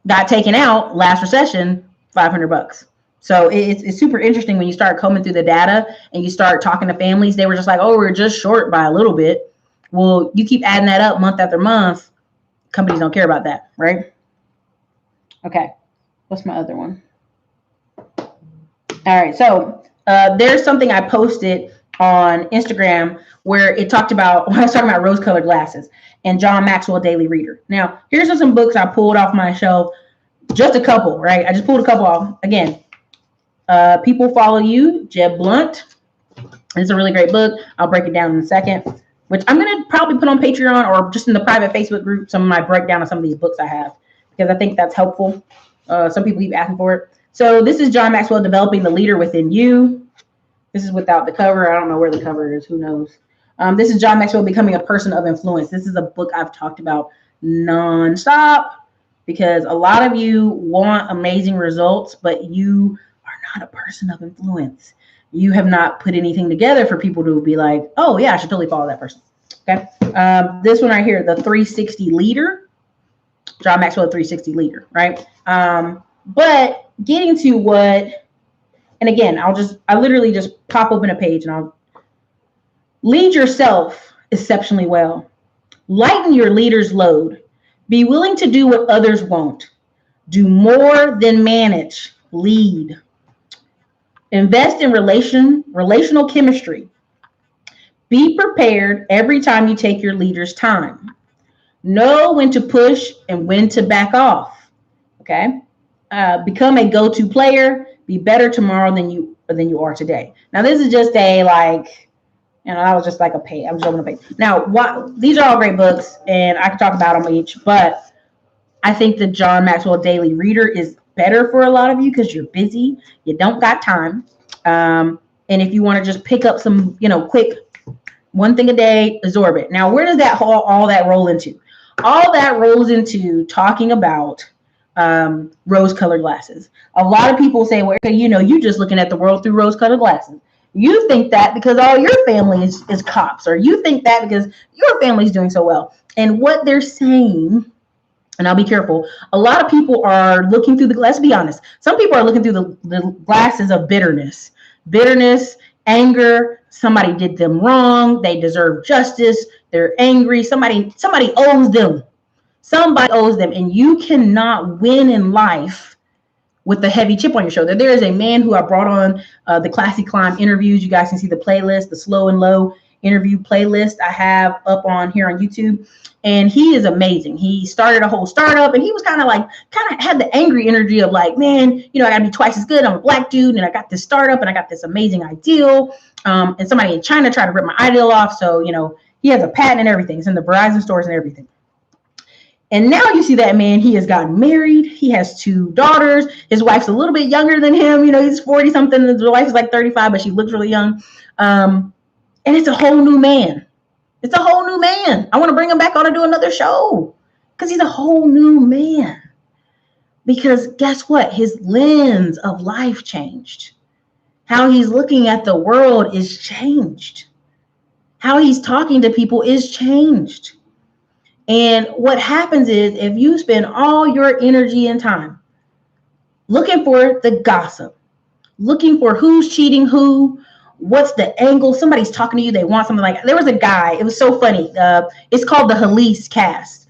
got taken out last recession, $500. So it's super interesting when you start combing through the data and you start talking to families. They were just like, oh, we're just short by a little bit. Well, you keep adding that up month after month. Companies don't care about that, right? Okay. What's my other one? All right. So there's something I posted on Instagram where it talked about, when I was talking about rose-colored glasses and John Maxwell Daily Reader. Now, here's some books I pulled off my shelf. Just a couple, right? I just pulled a couple off. Again, People Follow You, Jeb Blunt. It's a really great book. I'll break it down in a second, which I'm going to probably put on Patreon or just in the private Facebook group, some of my breakdown of some of these books I have, because I think that's helpful. Some people keep asking for it. So this is John Maxwell, Developing the Leader Within You. This is without the cover. I don't know where the cover is. Who knows? This is John Maxwell, Becoming a Person of Influence. This is a book I've talked about nonstop because a lot of you want amazing results, but you are not a person of influence. You have not put anything together for people to be like, oh yeah, I should totally follow that person. Okay. This one right here, the 360 leader, John Maxwell, 360 leader, right? But getting to what, and again, I literally just pop open a page and I'll lead yourself exceptionally well. Lighten your leader's load. Be willing to do what others won't. Do more than manage. Lead. Invest in relational chemistry. Be prepared every time you take your leader's time. Know when to push and when to back off. Okay. Become a go-to player. Be better tomorrow than you are today. Now, this is just a that was just like a page. I'm just opening a page. Now, these are all great books, and I can talk about them each, but I think the John Maxwell Daily Reader is better for a lot of you because you're busy, you don't got time, and if you want to just pick up some, quick one thing a day, absorb it. Now, where does that all that roll into? All that rolls into talking about rose-colored glasses. A lot of people say, well, you're just looking at the world through rose-colored glasses. You think that because all your family is cops, or you think that because your family's doing so well. And what they're saying, and I'll be careful, a lot of people are looking through let's be honest, some people are looking through the glasses of bitterness, anger, somebody did them wrong, they deserve justice, they're angry, somebody owes them. Somebody owes them, and you cannot win in life with the heavy chip on your shoulder. There is a man who I brought on the Classy Climb interviews. You guys can see the playlist, the slow and low interview playlist I have up on here on YouTube. And he is amazing. He started a whole startup, and he was kind of had the angry energy of like, man, I gotta be twice as good. I'm a black dude, and I got this startup, and I got this amazing ideal. And somebody in China tried to rip my ideal off. So, he has a patent and everything. It's in the Verizon stores and everything. And now you see that man, he has gotten married. He has 2 daughters. His wife's a little bit younger than him. He's 40 something. His wife is like 35, but she looks really young. And it's a whole new man. It's a whole new man. I want to bring him back on to do another show because he's a whole new man. Because guess what? His lens of life changed. How he's looking at the world is changed. How he's talking to people is changed. And what happens is if you spend all your energy and time looking for the gossip, looking for who's cheating who, what's the angle, somebody's talking to you, they want something there was a guy, it was so funny. It's called the Halise Cast,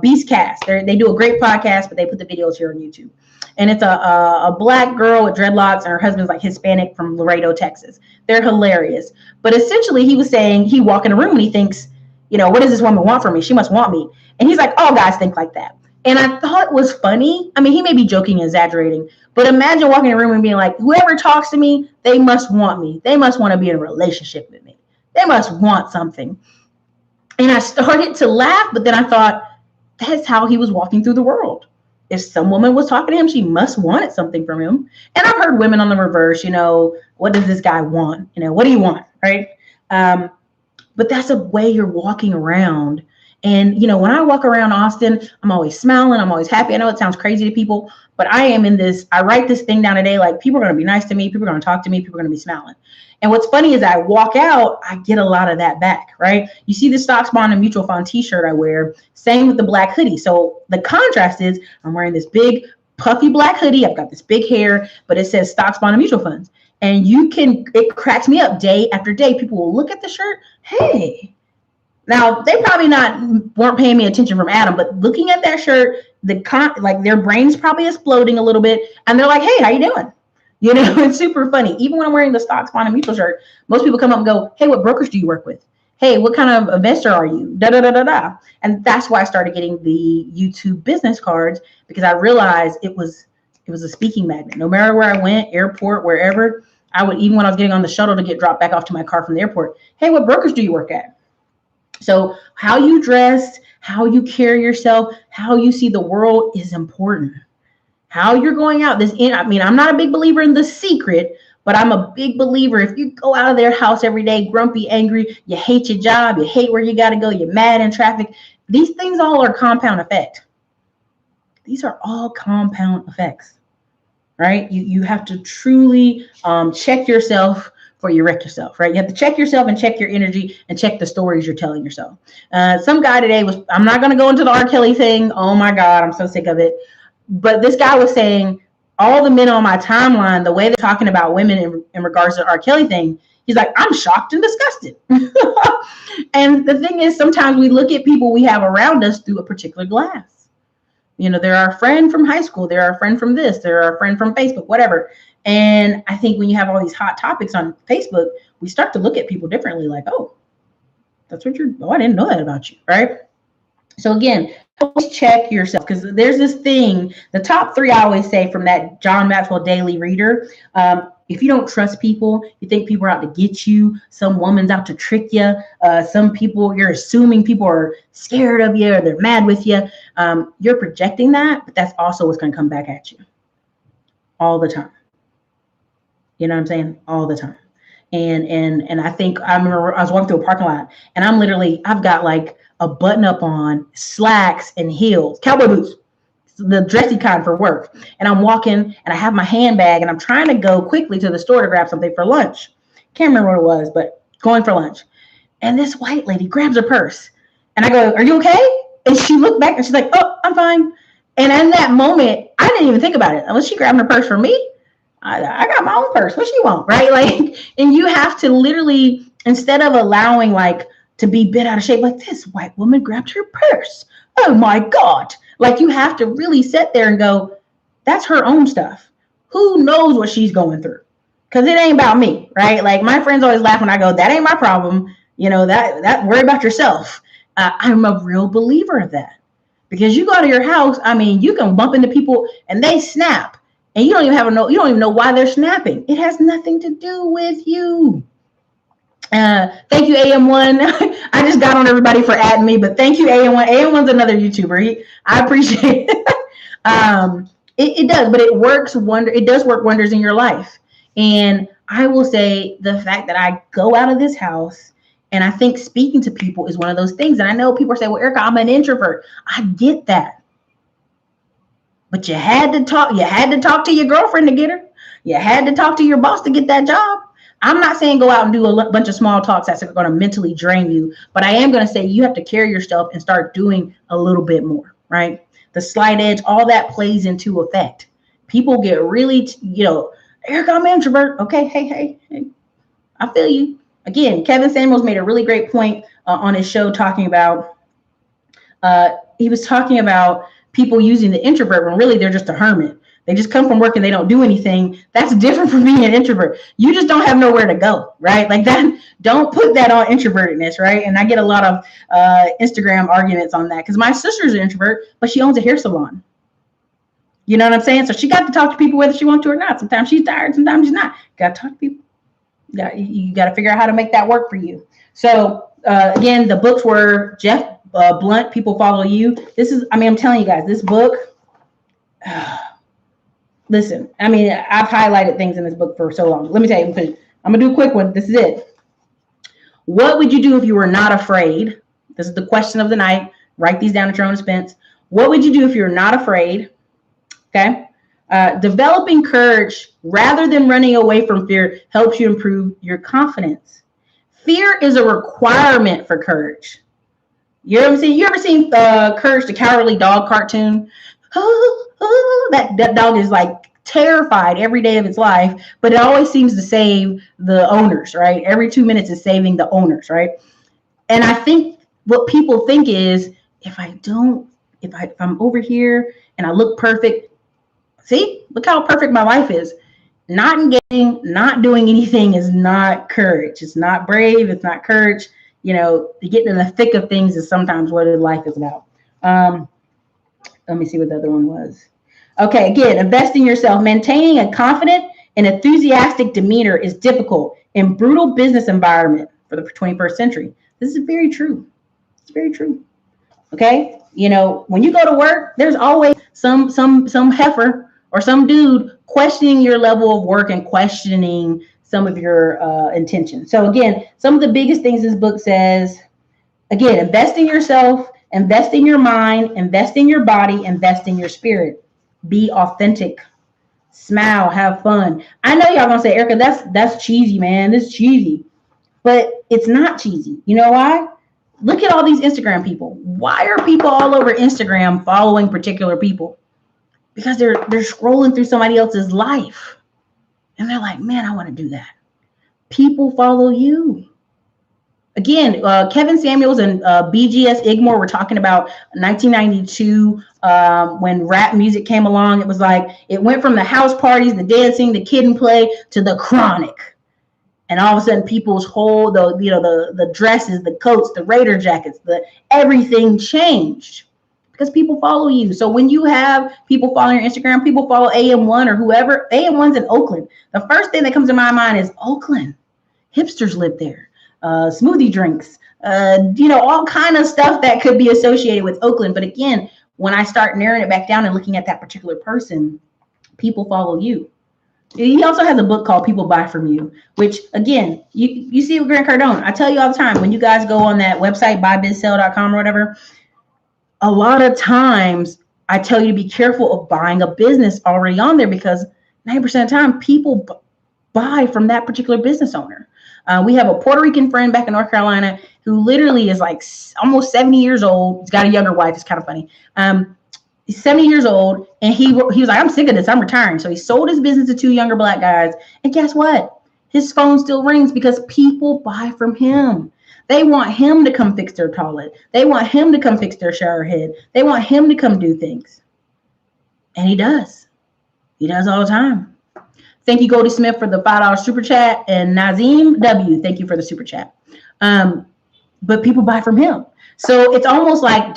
Beast Cast. They do a great podcast, but they put the videos here on YouTube. And it's a black girl with dreadlocks, and her husband's like Hispanic from Laredo, Texas. They're hilarious. But essentially he was saying he walked in a room and he thinks, what does this woman want from me? She must want me. And he's like, all guys think like that. And I thought it was funny. I mean, he may be joking and exaggerating, but imagine walking in a room and being like, whoever talks to me, they must want me. They must want to be in a relationship with me. They must want something. And I started to laugh, but then I thought, that's how he was walking through the world. If some woman was talking to him, she must wanted something from him. And I've heard women on the reverse, what does this guy want? What do you want? Right. But that's a way you're walking around. And, when I walk around Austin, I'm always smiling. I'm always happy. I know it sounds crazy to people, but I write this thing down today. Like, people are going to be nice to me. People are going to talk to me. People are going to be smiling. And what's funny is I walk out, I get a lot of that back, right? You see the stocks, bond, and mutual fund t-shirt I wear. Same with the black hoodie. So the contrast is I'm wearing this big puffy black hoodie. I've got this big hair, but it says stocks, bond, and mutual funds. And it cracks me up day after day. People will look at the shirt. Hey, now they probably weren't paying me attention from Adam, but looking at that shirt, their brain's probably exploding a little bit. And they're like, hey, how you doing? It's super funny. Even when I'm wearing the stocks, bond, and mutual shirt, most people come up and go, hey, what brokers do you work with? Hey, what kind of investor are you? Da, da, da, da, da. And that's why I started getting the YouTube business cards, because I realized it was a speaking magnet. No matter where I went, airport, wherever, even when I was getting on the shuttle to get dropped back off to my car from the airport, hey, what brokers do you work at? So how you dress, how you carry yourself, how you see the world is important. How you're going out. I'm not a big believer in The Secret, but I'm a big believer. If you go out of their house every day, grumpy, angry, you hate your job, you hate where you got to go, you're mad in traffic. These things all are compound effect. These are all compound effects. right? You have to truly check yourself before you wreck yourself, right? You have to check yourself and check your energy and check the stories you're telling yourself. Some guy today was, I'm not going to go into the R. Kelly thing. Oh my God, I'm so sick of it. But this guy was saying all the men on my timeline, the way they're talking about women in regards to the R. Kelly thing, he's like, I'm shocked and disgusted. And the thing is, sometimes we look at people we have around us through a particular glass. You know, they're our friend from high school. They're our friend from this. They're our friend from Facebook, whatever. And I think when you have all these hot topics on Facebook, we start to look at people differently. Like, oh, that's what you're, oh, I didn't know that about you, right? So again, always check yourself, because there's this thing, the top 3 I always say from that John Maxwell Daily Reader. If you don't trust people, you think people are out to get you, some woman's out to trick you, some people, you're assuming people are scared of you or they're mad with you. You're projecting that, but that's also what's going to come back at you all the time. You know what I'm saying? All the time. And I think I remember I was walking through a parking lot, and I've got like a button up on, slacks and heels, cowboy boots, the dressy kind for work. And I'm walking and I have my handbag and I'm trying to go quickly to the store to grab something for lunch. Can't remember what it was, but going for lunch. And this white lady grabs her purse and I go, are you okay? And she looked back and she's like, oh, I'm fine. And in that moment, I didn't even think about it. Unless she grabbed her purse for me, I got my own purse. What she want, right? Like, and you have to literally, instead of allowing like to be bent out of shape, like this white woman grabbed her purse. Oh my God. Like, you have to really sit there and go, that's her own stuff. Who knows what she's going through? Because it ain't about me, right? Like, my friends always laugh when I go, that ain't my problem. You know, that worry about yourself. I'm a real believer of that. Because you go to your house, I mean, you can bump into people and they snap. And you don't even know why they're snapping. It has nothing to do with you. Thank you, AM1. I just got on everybody for adding me, but thank you, AM1. AM1's another YouTuber. I appreciate it. It does, but it does work wonders in your life. And I will say the fact that I go out of this house and I think speaking to people is one of those things. And I know people say, well, Erica, I'm an introvert. I get that. But you had to talk to your girlfriend to get her. You had to talk to your boss to get that job. I'm not saying go out and do a bunch of small talks that's going to mentally drain you, but I am going to say you have to carry yourself and start doing a little bit more, right? The slight edge, all that plays into effect. People get really, Erica, I'm an introvert. Okay, hey, I feel you. Again, Kevin Samuels made a really great point on his show talking about, he was talking about people using the introvert when really they're just a hermit. They just come from work and they don't do anything. That's different from being an introvert. You just don't have nowhere to go, right? Like that. Don't put that on introvertedness, right? And I get a lot of Instagram arguments on that because my sister's an introvert, but she owns a hair salon. You know what I'm saying? So she got to talk to people whether she wants to or not. Sometimes she's tired, sometimes she's not. Got to talk to people. You got to figure out how to make that work for you. So again, the books were Jeff Blunt, People Follow You. I'm telling you guys, this book, listen, I've highlighted things in this book for so long. Let me tell you, I'm going to do a quick one. This is it. What would you do if you were not afraid? This is the question of the night. Write these down at your own expense. What would you do if you're not afraid? Okay. Developing courage rather than running away from fear helps you improve your confidence. Fear is a requirement for courage. You ever seen Courage the Cowardly Dog cartoon? That dog is like terrified every day of its life, but it always seems to save the owners, right? Every 2 minutes is saving the owners, right? And I think what people think is if I'm over here and I look perfect, see, look how perfect my life is. Not engaging, not doing anything is not courage. It's not brave. It's not courage. To get in the thick of things is sometimes what life is about. Let me see what the other one was. Okay, again, invest in yourself. Maintaining a confident and enthusiastic demeanor is difficult in brutal business environment for the 21st century. This is very true. It's very true. Okay, when you go to work, there's always some heifer or some dude questioning your level of work and questioning some of your intentions. So again, some of the biggest things this book says, again, invest in yourself, invest in your mind, invest in your body, invest in your spirit. Be authentic. smile, have fun. I know y'all gonna say, Erica, that's cheesy, man. It's cheesy. But it's not cheesy. You know why? Look at all these Instagram people. Why are people all over Instagram following particular people? Because they're scrolling through somebody else's life. And they're like, man, I want to do that. People follow you. Again, Kevin Samuels and BGS Igmore were talking about 1992 when rap music came along. It was like, it went from the house parties, the dancing, the kid and play, to the chronic. And all of a sudden, people's whole, the dresses, the coats, the Raider jackets, everything changed because people follow you. So when you have people following your Instagram, people follow AM1 or whoever. AM1's in Oakland. The first thing that comes to my mind is Oakland. Hipsters live there. Smoothie drinks, all kind of stuff that could be associated with Oakland. But again, when I start narrowing it back down and looking at that particular person, people follow you. He also has a book called People Buy From You, which again, you see with Grant Cardone. I tell you all the time, when you guys go on that website, buybizsell.com or whatever, a lot of times I tell you to be careful of buying a business already on there because 90% of the time people buy from that particular business owner. We have a Puerto Rican friend back in North Carolina who literally is like almost 70 years old. He's got a younger wife. It's kind of funny. He's 70 years old, and he was like, I'm sick of this. I'm retiring. So he sold his business to 2 younger Black guys. And guess what? His phone still rings because people buy from him. They want him to come fix their toilet. They want him to come fix their shower head. They want him to come do things. And he does. He does all the time. Thank you, Goldie Smith, for the $5 super chat. And Nazim W., thank you for the super chat. But people buy from him. So it's almost like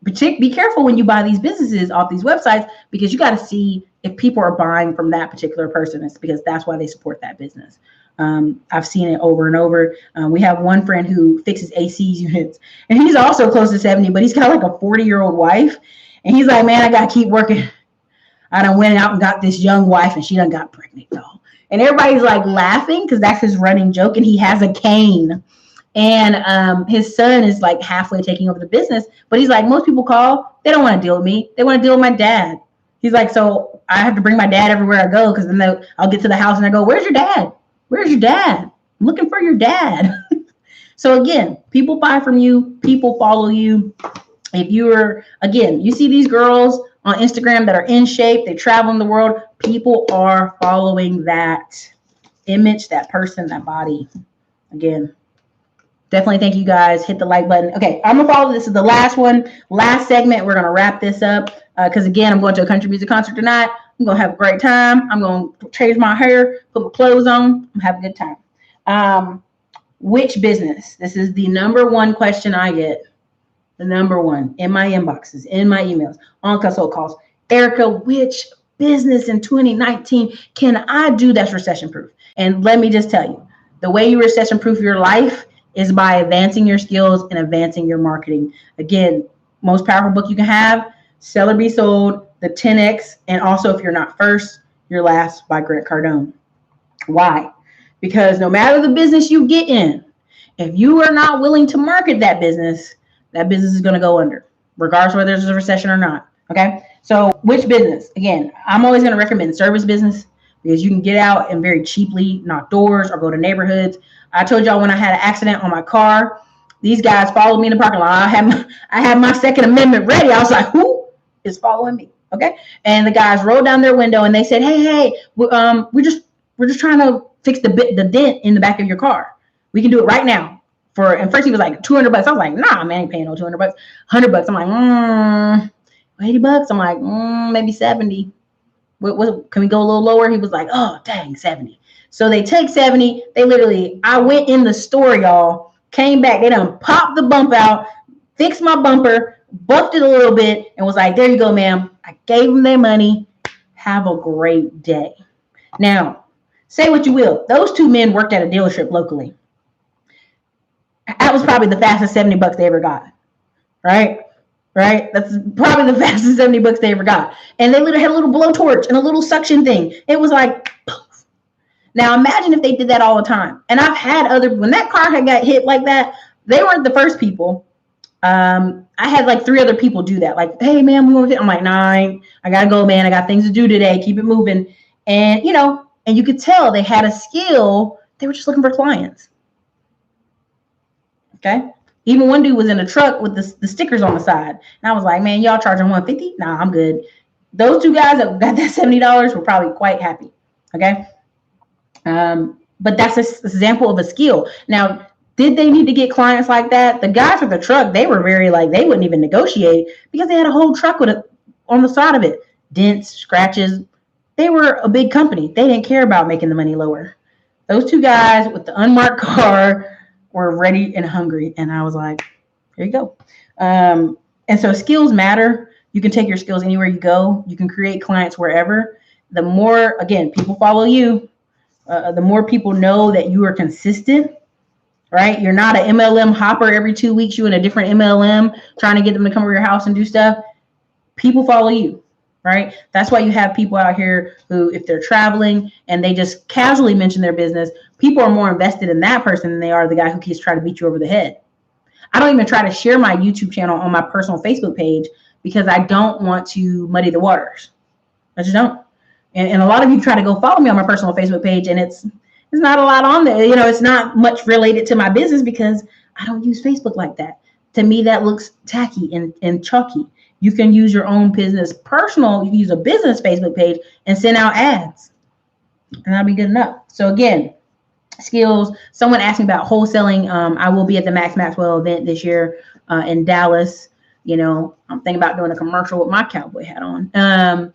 be careful when you buy these businesses off these websites because you got to see if people are buying from that particular person. It's because that's why they support that business. I've seen it over and over. We have one friend who fixes AC units, and he's also close to 70, but he's got like a 40-year-old wife. And he's like, man, I got to keep working. I done went out and got this young wife, and she done got pregnant, though. And everybody's like laughing because that's his running joke, and he has a cane. And his son is like halfway taking over the business. But he's like, most people call, they don't want to deal with me. They want to deal with my dad. He's like, so I have to bring my dad everywhere I go because then I'll get to the house and I go, where's your dad? Where's your dad? I'm looking for your dad. So again, people buy from you. People follow you. If you see these girls on Instagram that are in shape, they travel in the world. People are following that image, that person, that body. Again, definitely thank you guys. Hit the like button. Okay, I'm going to follow. This is the last one. Last segment. We're going to wrap this up because, again, I'm going to a country music concert tonight. I'm going to have a great time. I'm going to change my hair, put my clothes on. I'm having a good time. Which business? This is the number one question I get. The number one in my inboxes, in my emails, on consult calls. Erica, which business in 2019 can I do that's recession proof? And let me just tell you, the way you recession proof your life is by advancing your skills and advancing your marketing. Again, most powerful book you can have, Sell or Be Sold, the 10X, and also If You're Not First, You're Last by Grant Cardone. Why? Because no matter the business you get in, if you are not willing to market that business is going to go under, regardless whether there's a recession or not. Okay. So which business? Again, I'm always going to recommend service business because you can get out and very cheaply knock doors or go to neighborhoods. I told y'all when I had an accident on my car, these guys followed me in the parking lot. I had my Second Amendment ready. I was like, who is following me? Okay. And the guys rolled down their window and they said, hey, we're just trying to fix the dent in the back of your car. We can do it right now. And first he was like $200. I was like, nah, man, I ain't paying no $200. $100. I'm like, $80. I'm like, maybe 70. What, can we go a little lower? He was like, oh, dang, 70. So they take 70. I went in the store, y'all, came back. They done popped the bump out, fixed my bumper, buffed it a little bit, and was like, there you go, ma'am. I gave them their money. Have a great day. Now, say what you will. Those 2 men worked at a dealership locally. That was probably the fastest $70 they ever got. Right? That's probably the fastest $70 they ever got. And they literally had a little blowtorch and a little suction thing. It was like, poof. Now imagine if they did that all the time. And I've had when that car had got hit like that, they weren't the first people. I had like 3 other people do that. Like, hey man, we want to. I'm like, nah, I gotta go, man. I got things to do today. Keep it moving. And, and you could tell they had a skill. They were just looking for clients. Okay. Even one dude was in a truck with the stickers on the side. And I was like, man, y'all charging $150? Nah, I'm good. Those two guys that got that $70 were probably quite happy. Okay. But that's an example of a skill. Now, did they need to get clients like that? The guys with the truck, they were very they wouldn't even negotiate because they had a whole truck with on the side of it. Dents, scratches. They were a big company. They didn't care about making the money lower. Those two guys with the unmarked car were ready and hungry. And I was like, here you go. And so skills matter. You can take your skills anywhere you go. You can create clients wherever. The more, again, people follow you, the more people know that you are consistent, right? You're not an MLM hopper every 2 weeks, you in a different MLM trying to get them to come over your house and do stuff. People follow you, right? That's why you have people out here who, if they're traveling and they just casually mention their business, people are more invested in that person than they are the guy who keeps trying to beat you over the head. I don't even try to share my YouTube channel on my personal Facebook page because I don't want to muddy the waters. I just don't. And a lot of you try to go follow me on my personal Facebook page, and it's not a lot on there. It's not much related to my business because I don't use Facebook like that. To me, that looks tacky and chalky. You can use your own business personal. You can use a business Facebook page and send out ads, and that'll be good enough. So again, skills. Someone asked me about wholesaling. I will be at the Maxwell event this year in Dallas. I'm thinking about doing a commercial with my cowboy hat on.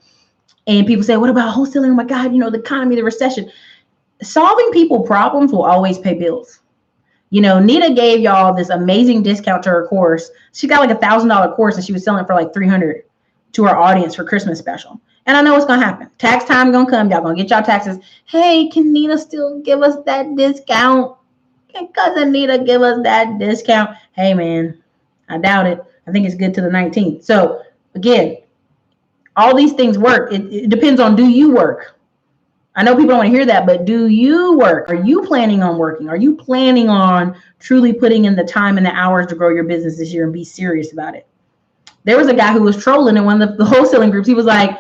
And people say, what about wholesaling? Oh my God, the economy, the recession. Solving people problems will always pay bills. Nita gave y'all this amazing discount to her course. She got like $1,000 course and she was selling it for like $300 to our audience for Christmas special. And I know what's going to happen. Tax time going to come. Y'all going to get y'all taxes. Hey, can Nita still give us that discount? Can cousin Nita give us that discount? Hey, man, I doubt it. I think it's good to the 19th. So again, all these things work. It depends on, do you work? I know people don't want to hear that, but do you work? Are you planning on working? Are you planning on truly putting in the time and the hours to grow your business this year and be serious about it? There was a guy who was trolling in one of the wholesaling groups. He was like,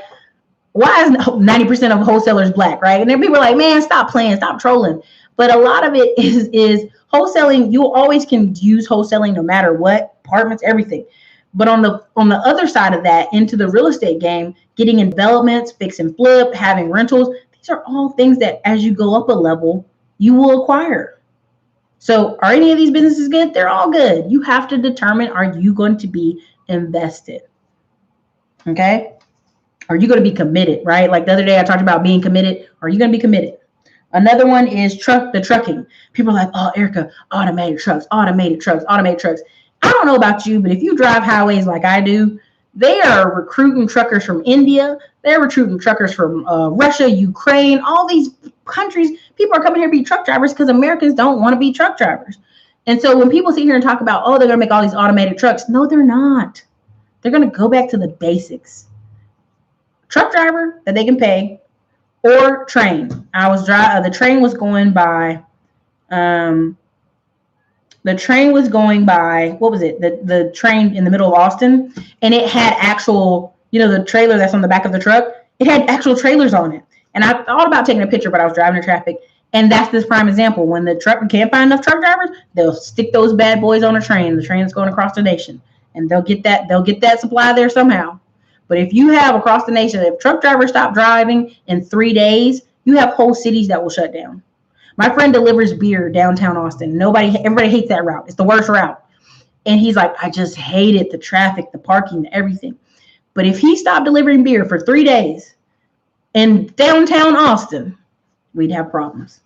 why is 90% of wholesalers black, right? And then people were like, man, stop playing, stop trolling. But a lot of it is wholesaling. You always can use wholesaling no matter what, apartments, everything. But on the other side of that, into the real estate game, getting in developments, fix and flip, having rentals, these are all things that as you go up a level, you will acquire. So are any of these businesses good? They're all good. You have to determine, are you going to be invested? Okay? Are you going to be committed, right? Like the other day I talked about being committed. Are you going to be committed? Another one is the trucking. People are like, oh, Erica, automated trucks. I don't know about you, but if you drive highways like I do, they are recruiting truckers from India. They're recruiting truckers from Russia, Ukraine, all these countries. People are coming here to be truck drivers because Americans don't want to be truck drivers. And so when people sit here and talk about, oh, they're going to make all these automated trucks. No, they're not. They're going to go back to the basics. Truck driver that they can pay or train. The train was going by, what was it? The train in the middle of Austin, and it had actual, the trailer that's on the back of the truck, it had actual trailers on it. And I thought about taking a picture, but I was driving in traffic. And that's this prime example. When the truck can't find enough truck drivers, they'll stick those bad boys on a train. The train's going across the nation, and they'll get that supply there somehow. But if you have across the nation, if truck drivers stop driving in 3 days, you have whole cities that will shut down. My friend delivers beer downtown Austin. Everybody hates that route. It's the worst route. And he's like, I just hate it. The traffic, the parking, everything. But if he stopped delivering beer for 3 days in downtown Austin, we'd have problems.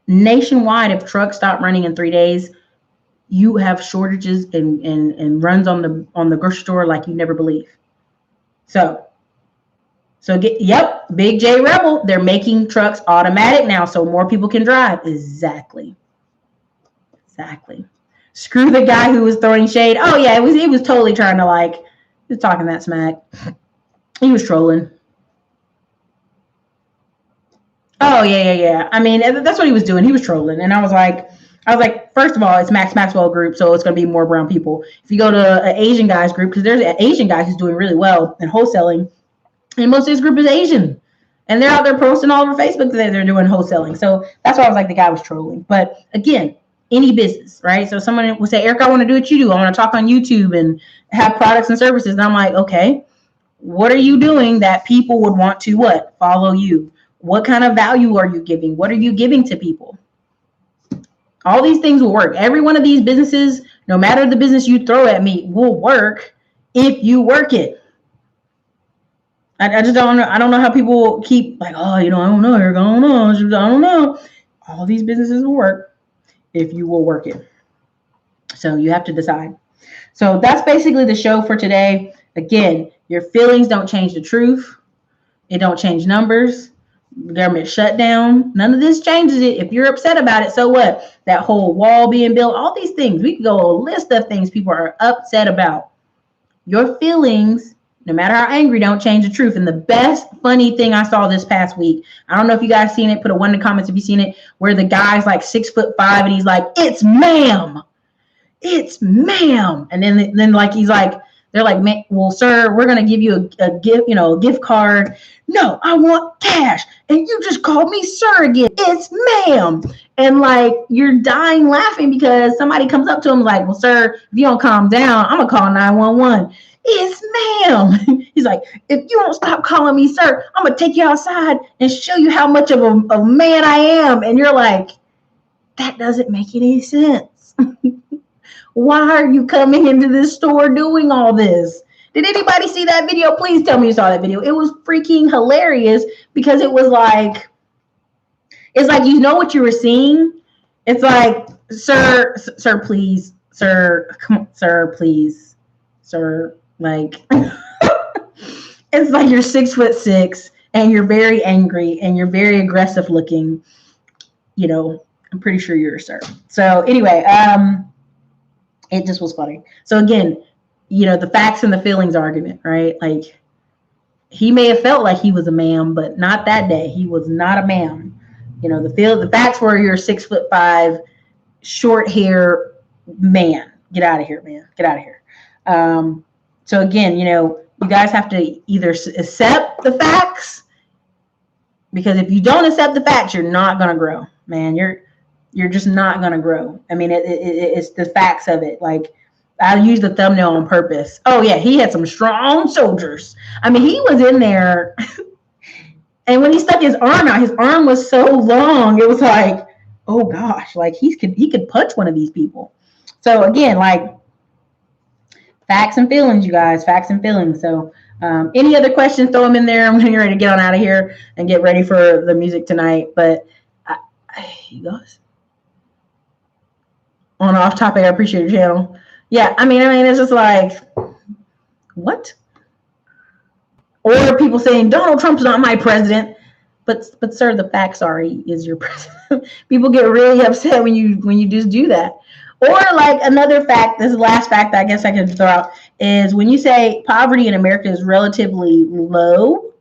Nationwide, if trucks stop running in 3 days, you have shortages and runs on the grocery store like you never believe. So Big J Rebel, they're making trucks automatic now so more people can drive. Exactly. Screw the guy who was throwing shade. Oh yeah, he was totally trying to he was talking that smack. He was trolling. Oh yeah. I mean, that's what he was doing. He was trolling. And I was like, first of all, it's Maxwell group, so it's going to be more brown people. If you go to an Asian guys group, because there's an Asian guy who's doing really well in wholesaling, And most of this group is Asian. And they're out there posting all over Facebook that they're doing wholesaling. So that's why I was like, the guy was trolling. But again, any business, right? So someone will say, Eric, I want to do what you do. I want to talk on YouTube and have products and services. And I'm like, okay, what are you doing that people would want to what? Follow you? What kind of value are you giving? What are you giving to people? All these things will work. Every one of these businesses, no matter the business you throw at me, will work if you work it. I just don't know. I don't know how people keep like, oh, I don't know, Eric, I don't know. All these businesses will work if you will work it. So you have to decide. So that's basically the show for today. Again, your feelings don't change the truth. It don't change numbers. Government shutdown. None of this changes it. If you're upset about it, so what? That whole wall being built, all these things. We can go a list of things people are upset about. Your feelings, no matter how angry, don't change the truth. And the best funny thing I saw this past week, I don't know if you guys seen it, put a 1 in the comments if you've seen it, where the guy's like 6'5" and he's like, it's ma'am. It's ma'am. And then like he's like, they're like, man, well, sir, we're gonna give you a gift, a gift card. No, I want cash. And you just called me sir again. It's ma'am. And like you're dying laughing because somebody comes up to him like, well, sir, if you don't calm down, I'm gonna call 911. It's ma'am. He's like, if you don't stop calling me sir, I'm gonna take you outside and show you how much of a man I am. And you're like, that doesn't make any sense. Why are you coming into this store doing all this? Did anybody see that video? Please tell me you saw that video. It was freaking hilarious because it was like, it's like, you know what you were seeing? It's like, sir, please, sir, come on, sir, please, sir. Like, it's like you're 6'6" and you're very angry and you're very aggressive looking. I'm pretty sure you're a sir. So anyway, it just was funny. So again, the facts and the feelings argument, right? Like he may have felt like he was a ma'am, but not that day. He was not a ma'am. The facts were you're 6'5", short hair man. Get out of here, man. Get out of here. So again, you guys have to either accept the facts, because if you don't accept the facts, you're not going to grow, man. You're just not going to grow. I mean, it's the facts of it. Like, I used the thumbnail on purpose. Oh, yeah, he had some strong shoulders. I mean, he was in there. And when he stuck his arm out, his arm was so long. It was like, oh, gosh, like he could punch one of these people. So, again, like, facts and feelings, you guys, facts and feelings. So, any other questions, throw them in there. I'm getting ready to get on out of here and get ready for the music tonight. But, you guys. On off topic, I appreciate your channel. Yeah, I mean, it's just like, what? Or people saying Donald Trump's not my president, but sir, the facts are he is your president. People get really upset when you just do that. Or like another fact, this last fact I guess I can throw out is when you say poverty in America is relatively low.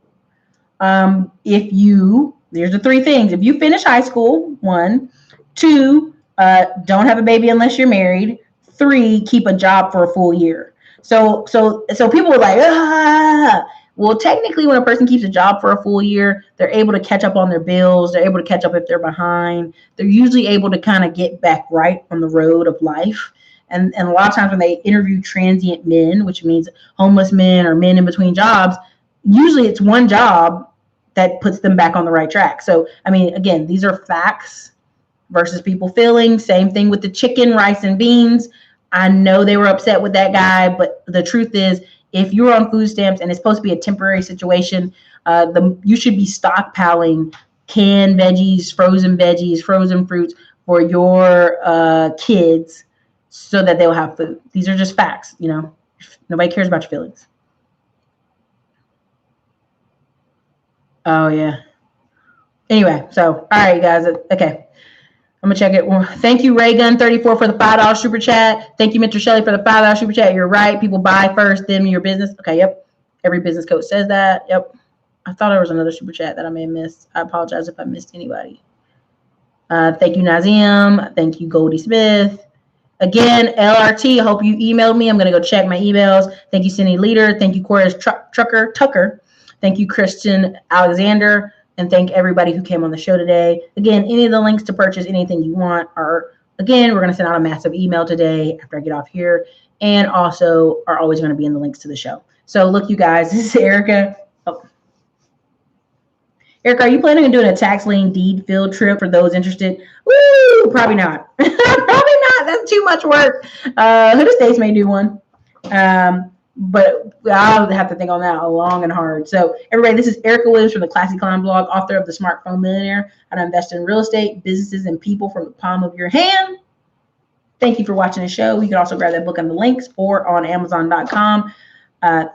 There's the three things: if you finish high school, 1, 2. Don't have a baby unless you're married. 3, keep a job for a full year. So people were like, well, technically when a person keeps a job for a full year, they're able to catch up on their bills. They're able to catch up if they're behind. They're usually able to kind of get back right on the road of life. And a lot of times when they interview transient men, which means homeless men or men in between jobs, usually it's one job that puts them back on the right track. So, I mean, again, these are facts versus people feeling. Same thing with the chicken, rice, and beans. I know they were upset with that guy, but the truth is, if you're on food stamps and it's supposed to be a temporary situation, you should be stockpiling canned veggies, frozen fruits for your kids so that they'll have food. These are just facts, Nobody cares about your feelings. Oh, yeah. Anyway, so, all right, guys. Okay. I'm going to check it. Well, thank you, Raygun34, for the $5 super chat. Thank you, Mr. Shelley, for the $5 super chat. You're right. People buy first, then your business. Okay, yep. Every business coach says that. Yep. I thought there was another super chat that I may have missed. I apologize if I missed anybody. Thank you, Nazim. Thank you, Goldie Smith. Again, LRT, I hope you emailed me. I'm going to go check my emails. Thank you, Cindy Leader. Thank you, Corey Tucker. Thank you, Kristen Alexander. And thank everybody who came on the show today. Again, any of the links to purchase anything you want are, again, we're going to send out a massive email today after I get off here, and also are always going to be in the links to the show. So look, you guys, this is Erica. Oh. Erica, are you planning on doing a tax lien deed field trip for those interested? Woo, probably not. Probably not. That's too much work. Hood Estates may do one. But I'll have to think on that long and hard. So everybody, this is Erica Williams from the Classy Climb blog, author of The Smartphone Millionaire, How to Invest in Real Estate, Businesses, and People from the Palm of Your Hand. Thank you for watching the show. You can also grab that book on the links or on Amazon.com.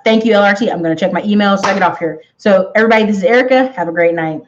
Thank you, LRT. I'm going to check my emails so I get off here. So everybody, this is Erica. Have a great night.